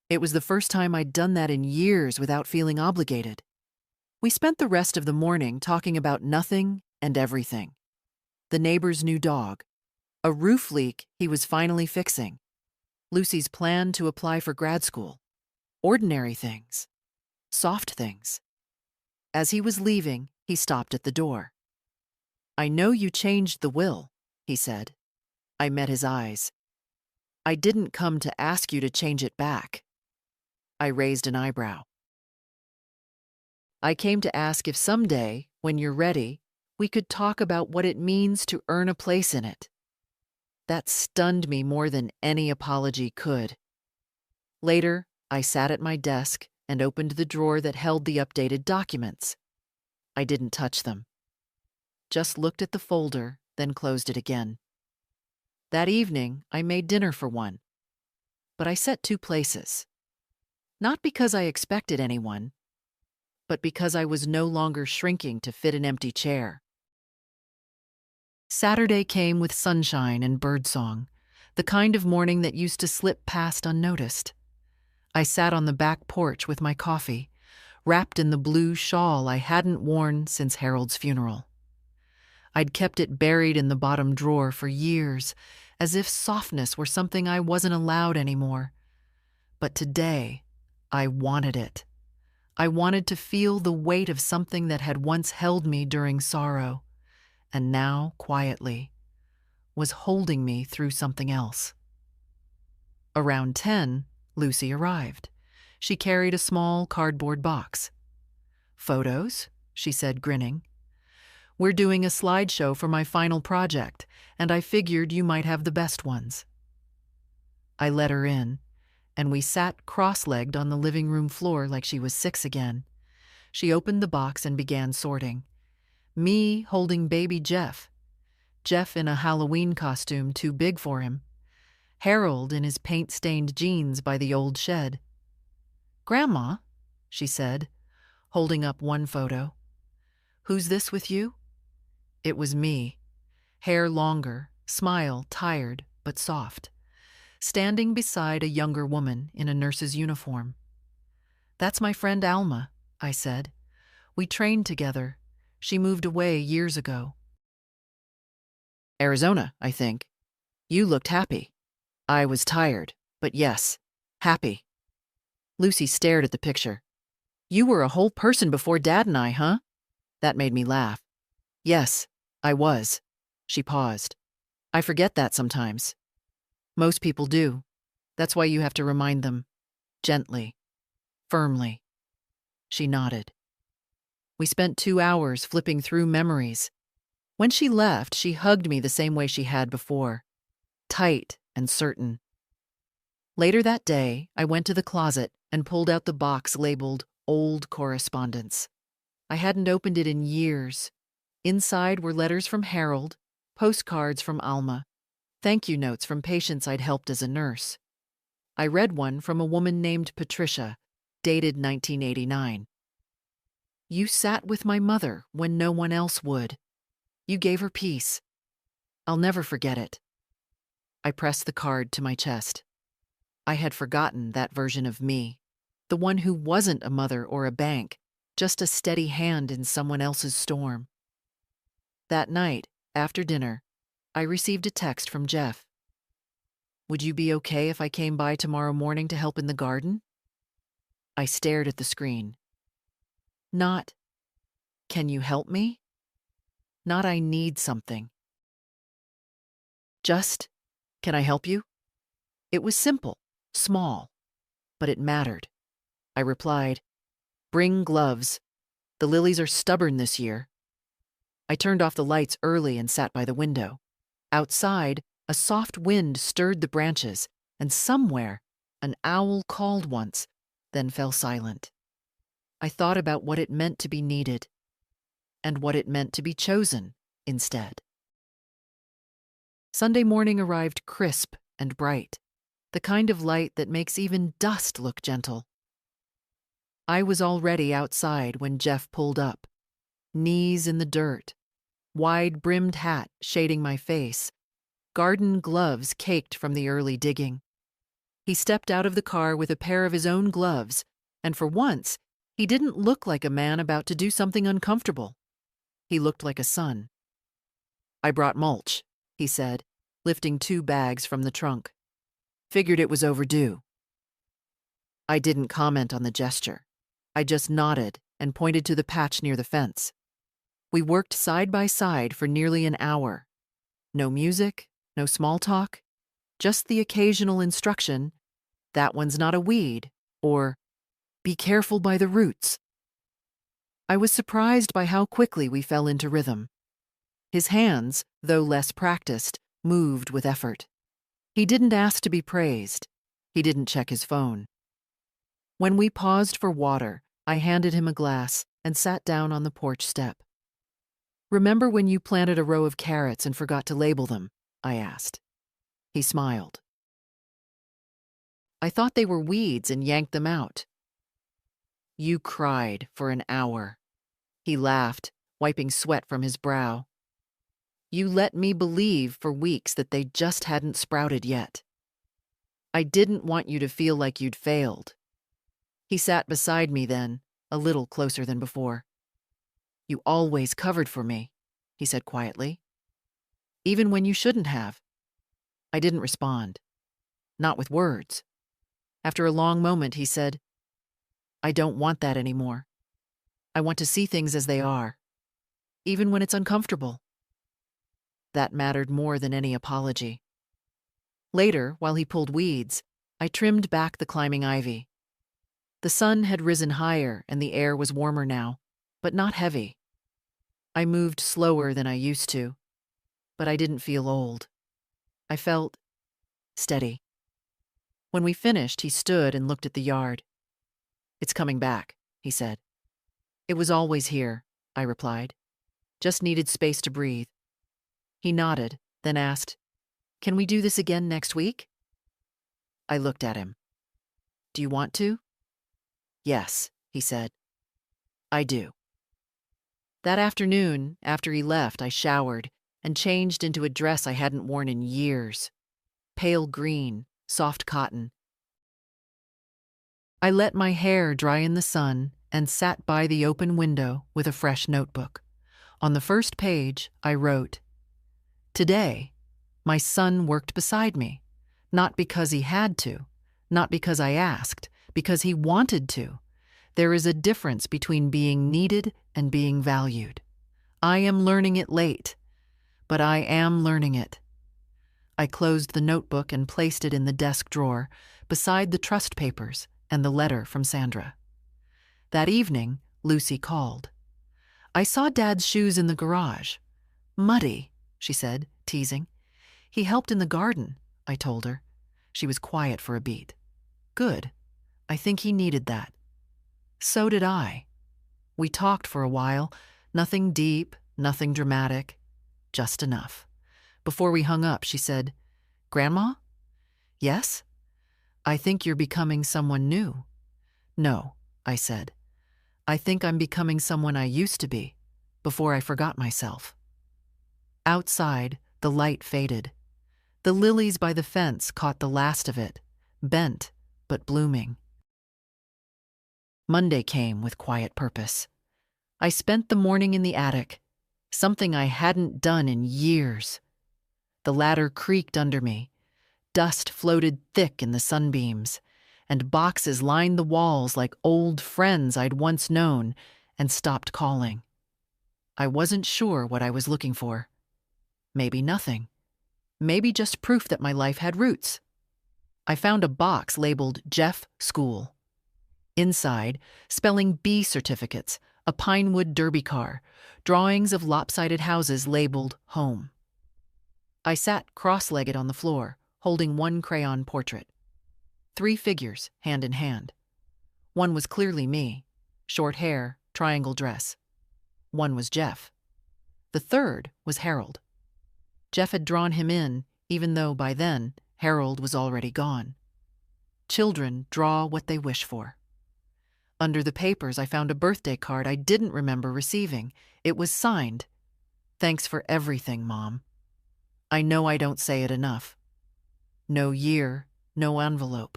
It was the first time I'd done that in years without feeling obligated. We spent the rest of the morning talking about nothing and everything. The neighbor's new dog, a roof leak he was finally fixing, Lucy's plan to apply for grad school, ordinary things, soft things. As he was leaving, he stopped at the door. I know you changed the will, he said. I met his eyes. I didn't come to ask you to change it back. I raised an eyebrow. I came to ask if someday, when you're ready, we could talk about what it means to earn a place in it. That stunned me more than any apology could. Later, I sat at my desk and opened the drawer that held the updated documents. I didn't touch them. Just looked at the folder, then closed it again. That evening, I made dinner for one. But I set 2 places. Not because I expected anyone, but because I was no longer shrinking to fit an empty chair. Saturday came with sunshine and birdsong, the kind of morning that used to slip past unnoticed. I sat on the back porch with my coffee, wrapped in the blue shawl I hadn't worn since Harold's funeral. I'd kept it buried in the bottom drawer for years, as if softness were something I wasn't allowed anymore. But today, I wanted it. I wanted to feel the weight of something that had once held me during sorrow, and now, quietly, was holding me through something else. Around 10, Lucy arrived. She carried a small cardboard box. "Photos?" she said, grinning. "We're doing a slideshow for my final project, and I figured you might have the best ones." I let her in, and we sat cross-legged on the living room floor like she was 6 again. She opened the box and began sorting. Me holding baby Jeff. Jeff in a Halloween costume too big for him. Harold in his paint-stained jeans by the old shed. "Grandma," she said, holding up one photo. "Who's this with you?" It was me. Hair longer, smile tired but soft. Standing beside a younger woman in a nurse's uniform. "That's my friend Alma," I said. "We trained together. She moved away years ago." "Arizona, I think. You looked happy." I was tired, but yes, happy. Lucy stared at the picture. "You were a whole person before Dad and I, huh?" That made me laugh. "Yes, I was." She paused. "I forget that sometimes." "Most people do. That's why you have to remind them. Gently. Firmly." She nodded. We spent 2 hours flipping through memories. When she left, she hugged me the same way she had before. Tight and certain. Later that day, I went to the closet and pulled out the box labeled Old Correspondence. I hadn't opened it in years. Inside were letters from Harold, postcards from Alma, thank you notes from patients I'd helped as a nurse. I read one from a woman named Patricia, dated 1989. "You sat with my mother when no one else would. You gave her peace. I'll never forget it." I pressed the card to my chest. I had forgotten that version of me, the one who wasn't a mother or a bank, just a steady hand in someone else's storm. That night, after dinner, I received a text from Jeff. "Would you be okay if I came by tomorrow morning to help in the garden?" I stared at the screen. Not, "Can you help me?" Not, "I need something." Just, "Can I help you?" It was simple, small, but it mattered. I replied, "Bring gloves. The lilies are stubborn this year." I turned off the lights early and sat by the window. Outside, a soft wind stirred the branches, and somewhere, an owl called once, then fell silent. I thought about what it meant to be needed, and what it meant to be chosen instead. Sunday morning arrived crisp and bright, the kind of light that makes even dust look gentle. I was already outside when Jeff pulled up, knees in the dirt, wide-brimmed hat shading my face, garden gloves caked from the early digging. He stepped out of the car with a pair of his own gloves, and for once, he didn't look like a man about to do something uncomfortable. He looked like a son. "I brought mulch," he said, lifting 2 bags from the trunk. "Figured it was overdue." I didn't comment on the gesture. I just nodded and pointed to the patch near the fence. We worked side by side for nearly an hour. No music, no small talk, just the occasional instruction, "That one's not a weed," or "Be careful by the roots." I was surprised by how quickly we fell into rhythm. His hands, though less practiced, moved with effort. He didn't ask to be praised. He didn't check his phone. When we paused for water, I handed him a glass and sat down on the porch step. "Remember when you planted a row of carrots and forgot to label them?" I asked. He smiled. "I thought they were weeds and yanked them out." "You cried for an hour." He laughed, wiping sweat from his brow. "You let me believe for weeks that they just hadn't sprouted yet. I didn't want you to feel like you'd failed." He sat beside me then, a little closer than before. "You always covered for me," he said quietly. "Even when you shouldn't have." I didn't respond. Not with words. After a long moment, he said, "I don't want that anymore. I want to see things as they are, even when it's uncomfortable." That mattered more than any apology. Later, while he pulled weeds, I trimmed back the climbing ivy. The sun had risen higher and the air was warmer now, but not heavy. I moved slower than I used to, but I didn't feel old. I felt steady. When we finished, he stood and looked at the yard. "It's coming back," he said. "It was always here," I replied. "Just needed space to breathe." He nodded, then asked, "Can we do this again next week?" I looked at him. "Do you want to?" "Yes," he said. "I do." That afternoon, after he left, I showered and changed into a dress I hadn't worn in years. Pale green, soft cotton. I let my hair dry in the sun and sat by the open window with a fresh notebook. On the first page, I wrote, "Today, my son worked beside me, not because he had to, not because I asked, because he wanted to. There is a difference between being needed and being valued. I am learning it late, but I am learning it." I closed the notebook and placed it in the desk drawer, beside the trust papers and the letter from Sandra. That evening, Lucy called. "I saw Dad's shoes in the garage. Muddy," she said, teasing. "He helped in the garden," I told her. She was quiet for a beat. "Good. I think he needed that." So did I. We talked for a while, nothing deep, nothing dramatic, just enough. Before we hung up, she said, "Grandma?" "Yes?" "I think you're becoming someone new." "No," I said. "I think I'm becoming someone I used to be, before I forgot myself." Outside, the light faded. The lilies by the fence caught the last of it, bent but blooming. Monday came with quiet purpose. I spent the morning in the attic, something I hadn't done in years. The ladder creaked under me. Dust floated thick in the sunbeams, and boxes lined the walls like old friends I'd once known and stopped calling. I wasn't sure what I was looking for. Maybe nothing. Maybe just proof that my life had roots. I found a box labeled Jeff School. Inside, spelling bee certificates, a pinewood derby car, drawings of lopsided houses labeled home. I sat cross-legged on the floor, holding one crayon portrait. 3 figures, hand in hand. One was clearly me, short hair, triangle dress. One was Jeff. The third was Harold. Jeff had drawn him in, even though by then Harold was already gone. Children draw what they wish for. Under the papers, I found a birthday card I didn't remember receiving. It was signed, "Thanks for everything, Mom." I know I don't say it enough. No year, no envelope.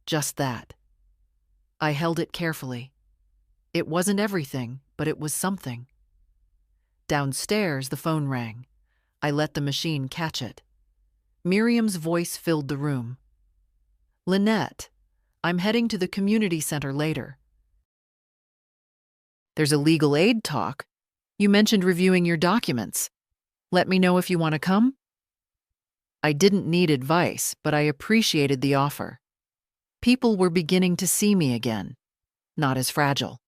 Just that. I held it carefully. It wasn't everything, but it was something. Downstairs, the phone rang. I let the machine catch it. Miriam's voice filled the room. "Lynette, I'm heading to the community center later. There's a legal aid talk. You mentioned reviewing your documents. Let me know if you want to come." I didn't need advice, but I appreciated the offer. People were beginning to see me again, not as fragile,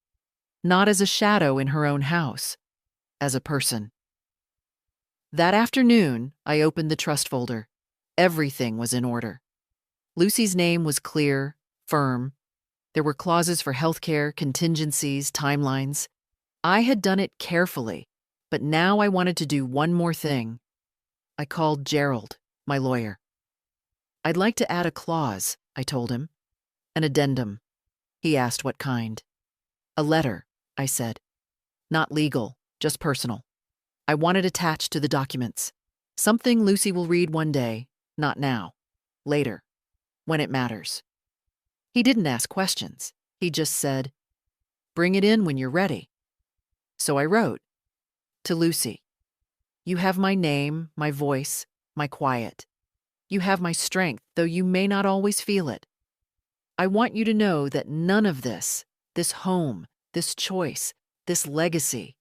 not as a shadow in her own house, as a person. That afternoon, I opened the trust folder. Everything was in order. Lucy's name was clear, firm. There were clauses for healthcare, contingencies, timelines. I had done it carefully, but now I wanted to do one more thing. I called Gerald, my lawyer. "I'd like to add a clause," I told him. "An addendum." He asked what kind. "A letter," I said. "Not legal, just personal. I want it attached to the documents. Something Lucy will read one day, not now. Later, when it matters." He didn't ask questions. He just said, "Bring it in when you're ready." So I wrote, "To Lucy, you have my name, my voice, my quiet. You have my strength, though you may not always feel it. I want you to know that none of this home, this choice, this legacy,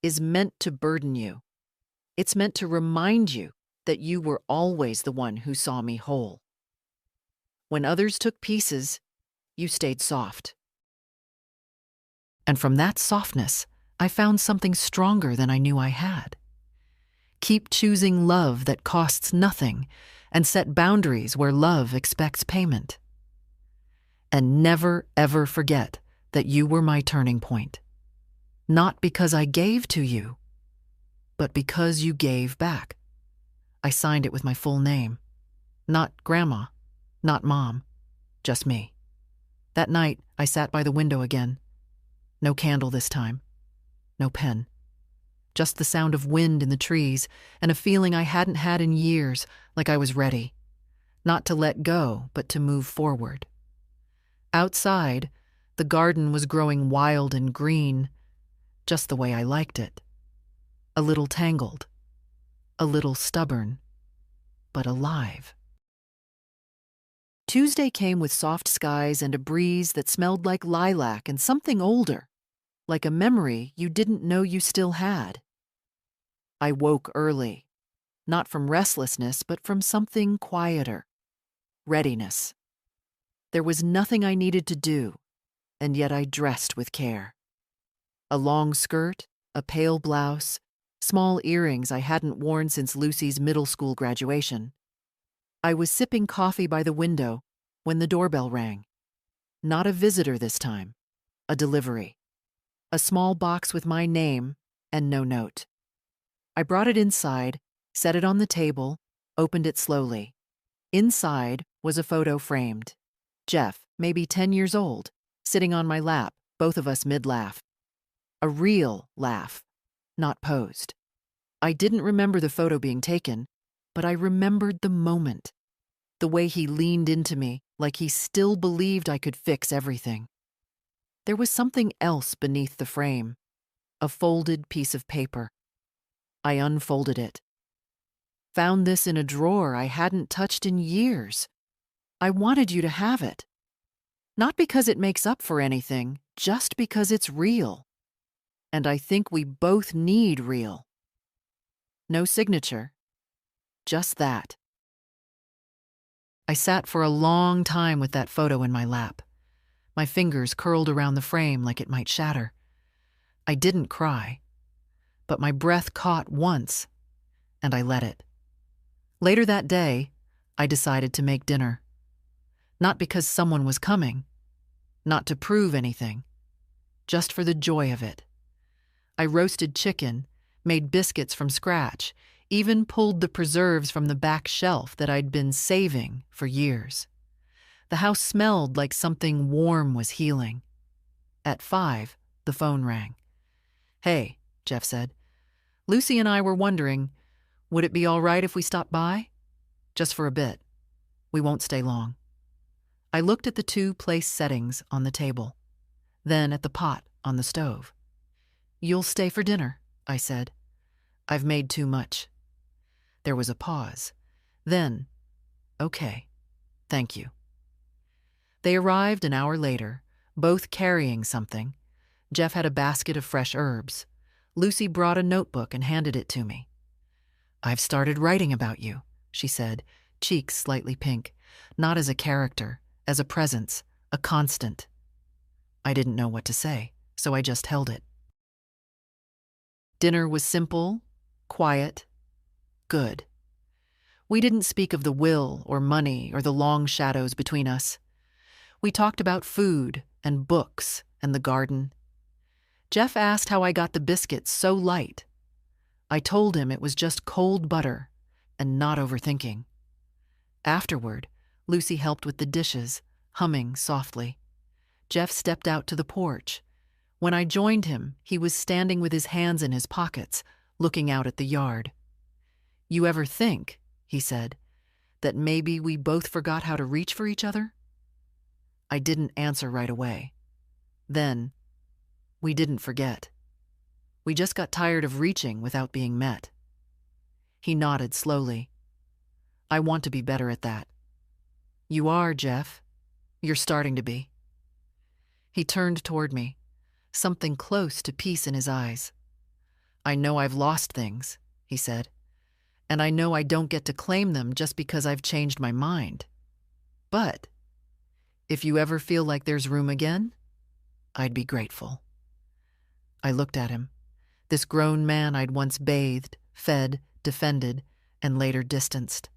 is meant to burden you. It's meant to remind you that you were always the one who saw me whole. When others took pieces, you stayed soft." And from that softness, I found something stronger than I knew I had. Keep choosing love that costs nothing, and set boundaries where love expects payment. And never, ever forget that you were my turning point. Not because I gave to you, but because you gave back. I signed it with my full name. Not Grandma, not Mom, just me. That night, I sat by the window again. No candle this time. No pen. Just the sound of wind in the trees and a feeling I hadn't had in years, like I was ready. Not to let go, but to move forward. Outside, the garden was growing wild and green, just the way I liked it. A little tangled, a little stubborn, but alive. Tuesday came with soft skies and a breeze that smelled like lilac and something older, like a memory you didn't know you still had. I woke early, not from restlessness, but from something quieter. Readiness. There was nothing I needed to do, and yet I dressed with care. A long skirt, a pale blouse, small earrings I hadn't worn since Lucy's middle school graduation. I was sipping coffee by the window when the doorbell rang. Not a visitor this time, a delivery. A small box with my name and no note. I brought it inside, set it on the table, opened it slowly. Inside was a photo framed. Jeff, maybe 10 years old, sitting on my lap, both of us mid-laugh. A real laugh, not posed. I didn't remember the photo being taken, but I remembered the moment. The way he leaned into me, like he still believed I could fix everything. There was something else beneath the frame, a folded piece of paper. I unfolded it. Found this in a drawer I hadn't touched in years. I wanted you to have it. Not because it makes up for anything, just because it's real. And I think we both need real. No signature, just that. I sat for a long time with that photo in my lap. My fingers curled around the frame like it might shatter. I didn't cry, but my breath caught once, and I let it. Later that day, I decided to make dinner. Not because someone was coming, not to prove anything, just for the joy of it. I roasted chicken, made biscuits from scratch, even pulled the preserves from the back shelf that I'd been saving for years. The house smelled like something warm was healing. At 5, the phone rang. "Hey," Jeff said. "Lucy and I were wondering, would it be all right if we stopped by? Just for a bit. We won't stay long." I looked at the 2 place settings on the table, then at the pot on the stove. "You'll stay for dinner," I said. "I've made too much." There was a pause. Then, "Okay, thank you." They arrived an hour later, both carrying something. Jeff had a basket of fresh herbs. Lucy brought a notebook and handed it to me. "I've started writing about you," she said, cheeks slightly pink, not as a character, as a presence, a constant. I didn't know what to say, so I just held it. Dinner was simple, quiet, good. We didn't speak of the will or money or the long shadows between us. We talked about food and books and the garden. Jeff asked how I got the biscuits so light. I told him it was just cold butter and not overthinking. Afterward, Lucy helped with the dishes, humming softly. Jeff stepped out to the porch. When I joined him, he was standing with his hands in his pockets, looking out at the yard. "You ever think," he said, "that maybe we both forgot how to reach for each other?" I didn't answer right away. Then, we didn't forget. We just got tired of reaching without being met. He nodded slowly. "I want to be better at that." "You are, Jeff. You're starting to be." He turned toward me, something close to peace in his eyes. "I know I've lost things," he said, "and I know I don't get to claim them just because I've changed my mind. But if you ever feel like there's room again, I'd be grateful." I looked at him, this grown man I'd once bathed, fed, defended, and later distanced.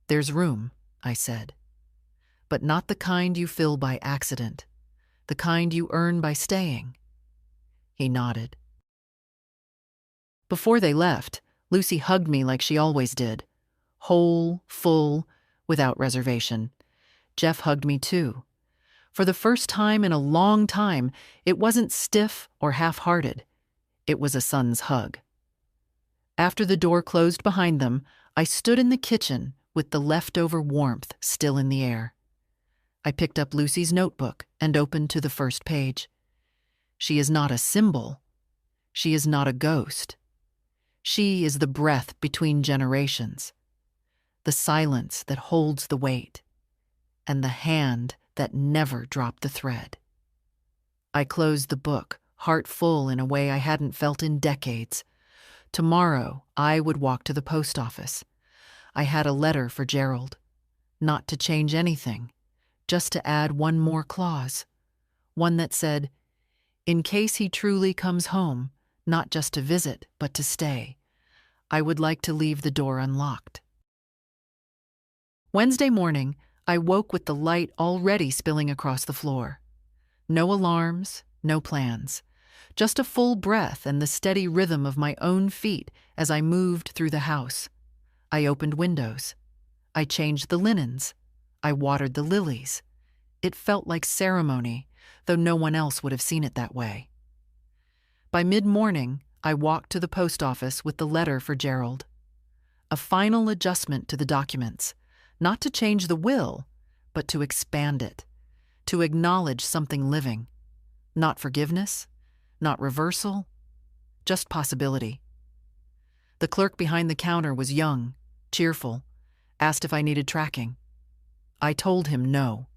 "There's room," I said, "but not the kind you fill by accident, the kind you earn by staying." He nodded. Before they left, Lucy hugged me like she always did, whole, full, without reservation. Jeff hugged me too. For the first time in a long time, it wasn't stiff or half-hearted. It was a son's hug. After the door closed behind them, I stood in the kitchen with the leftover warmth still in the air. I picked up Lucy's notebook and opened to the first page. She is not a symbol. She is not a ghost. She is the breath between generations, the silence that holds the weight, and the hand that never dropped the thread. I closed the book, heart full in a way I hadn't felt in decades. Tomorrow, I would walk to the post office. I had a letter for Gerald. Not to change anything, just to add one more clause. One that said, "In case he truly comes home, not just to visit, but to stay, I would like to leave the door unlocked." Wednesday morning, I woke with the light already spilling across the floor. No alarms, no plans. Just a full breath and the steady rhythm of my own feet as I moved through the house. I opened windows. I changed the linens. I watered the lilies. It felt like ceremony, though no one else would have seen it that way. By mid-morning, I walked to the post office with the letter for Gerald. A final adjustment to the documents, not to change the will, but to expand it, to acknowledge something living. Not forgiveness, not reversal, just possibility. The clerk behind the counter was young, cheerful, asked if I needed tracking. I told him no.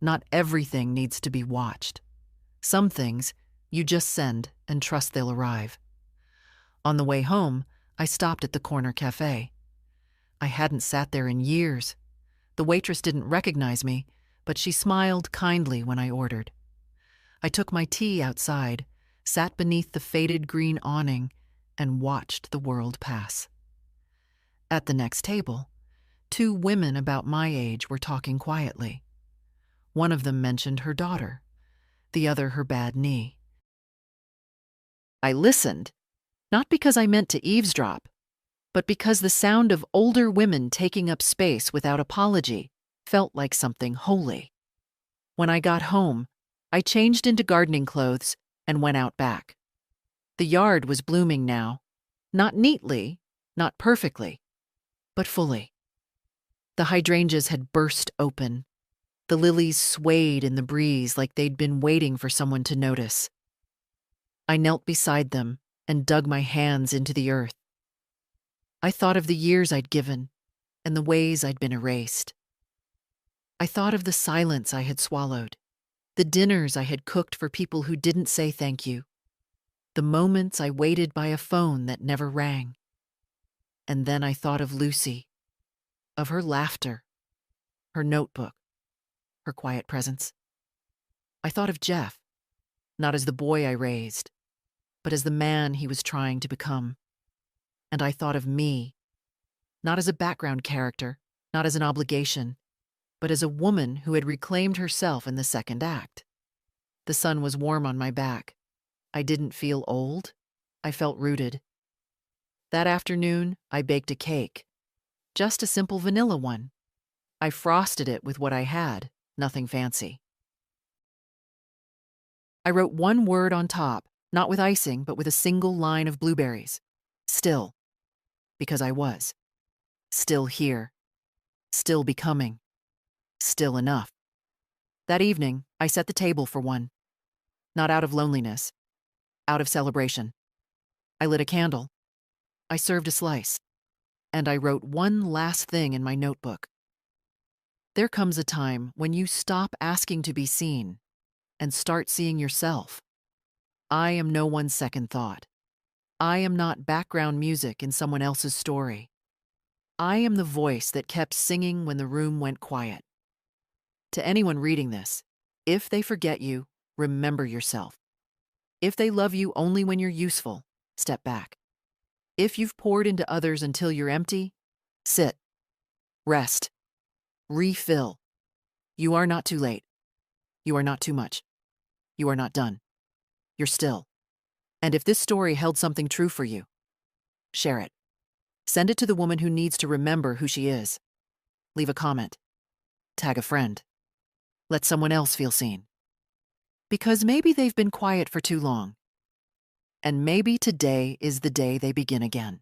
Not everything needs to be watched. Some things you just send and trust they'll arrive. On the way home, I stopped at the corner cafe. I hadn't sat there in years. The waitress didn't recognize me, but she smiled kindly when I ordered. I took my tea outside, sat beneath the faded green awning, and watched the world pass. At the next table, two women about my age were talking quietly. One of them mentioned her daughter, the other her bad knee. I listened, not because I meant to eavesdrop, but because the sound of older women taking up space without apology felt like something holy. When I got home, I changed into gardening clothes and went out back. The yard was blooming now, not neatly, not perfectly, but fully. The hydrangeas had burst open. The lilies swayed in the breeze like they'd been waiting for someone to notice. I knelt beside them and dug my hands into the earth. I thought of the years I'd given and the ways I'd been erased. I thought of the silence I had swallowed, the dinners I had cooked for people who didn't say thank you, the moments I waited by a phone that never rang. And then I thought of Lucy, of her laughter, her notebook, her quiet presence. I thought of Jeff, not as the boy I raised, but as the man he was trying to become. And I thought of me, not as a background character, not as an obligation, but as a woman who had reclaimed herself in the second act. The sun was warm on my back. I didn't feel old. I felt rooted. That afternoon, I baked a cake, just a simple vanilla one. I frosted it with what I had, nothing fancy. I wrote one word on top, not with icing, but with a single line of blueberries. Still, because I was. Still here. Still becoming. Still enough. That evening, I set the table for one. Not out of loneliness, out of celebration. I lit a candle. I served a slice. And I wrote one last thing in my notebook. There comes a time when you stop asking to be seen and start seeing yourself. I am no one's second thought. I am not background music in someone else's story. I am the voice that kept singing when the room went quiet. To anyone reading this, if they forget you, remember yourself. If they love you only when you're useful, step back. If you've poured into others until you're empty, sit, rest, refill. You are not too late. You are not too much. You are not done. You're still. And if this story held something true for you, share it. Send it to the woman who needs to remember who she is. Leave a comment. Tag a friend. Let someone else feel seen. Because maybe they've been quiet for too long. And maybe today is the day they begin again.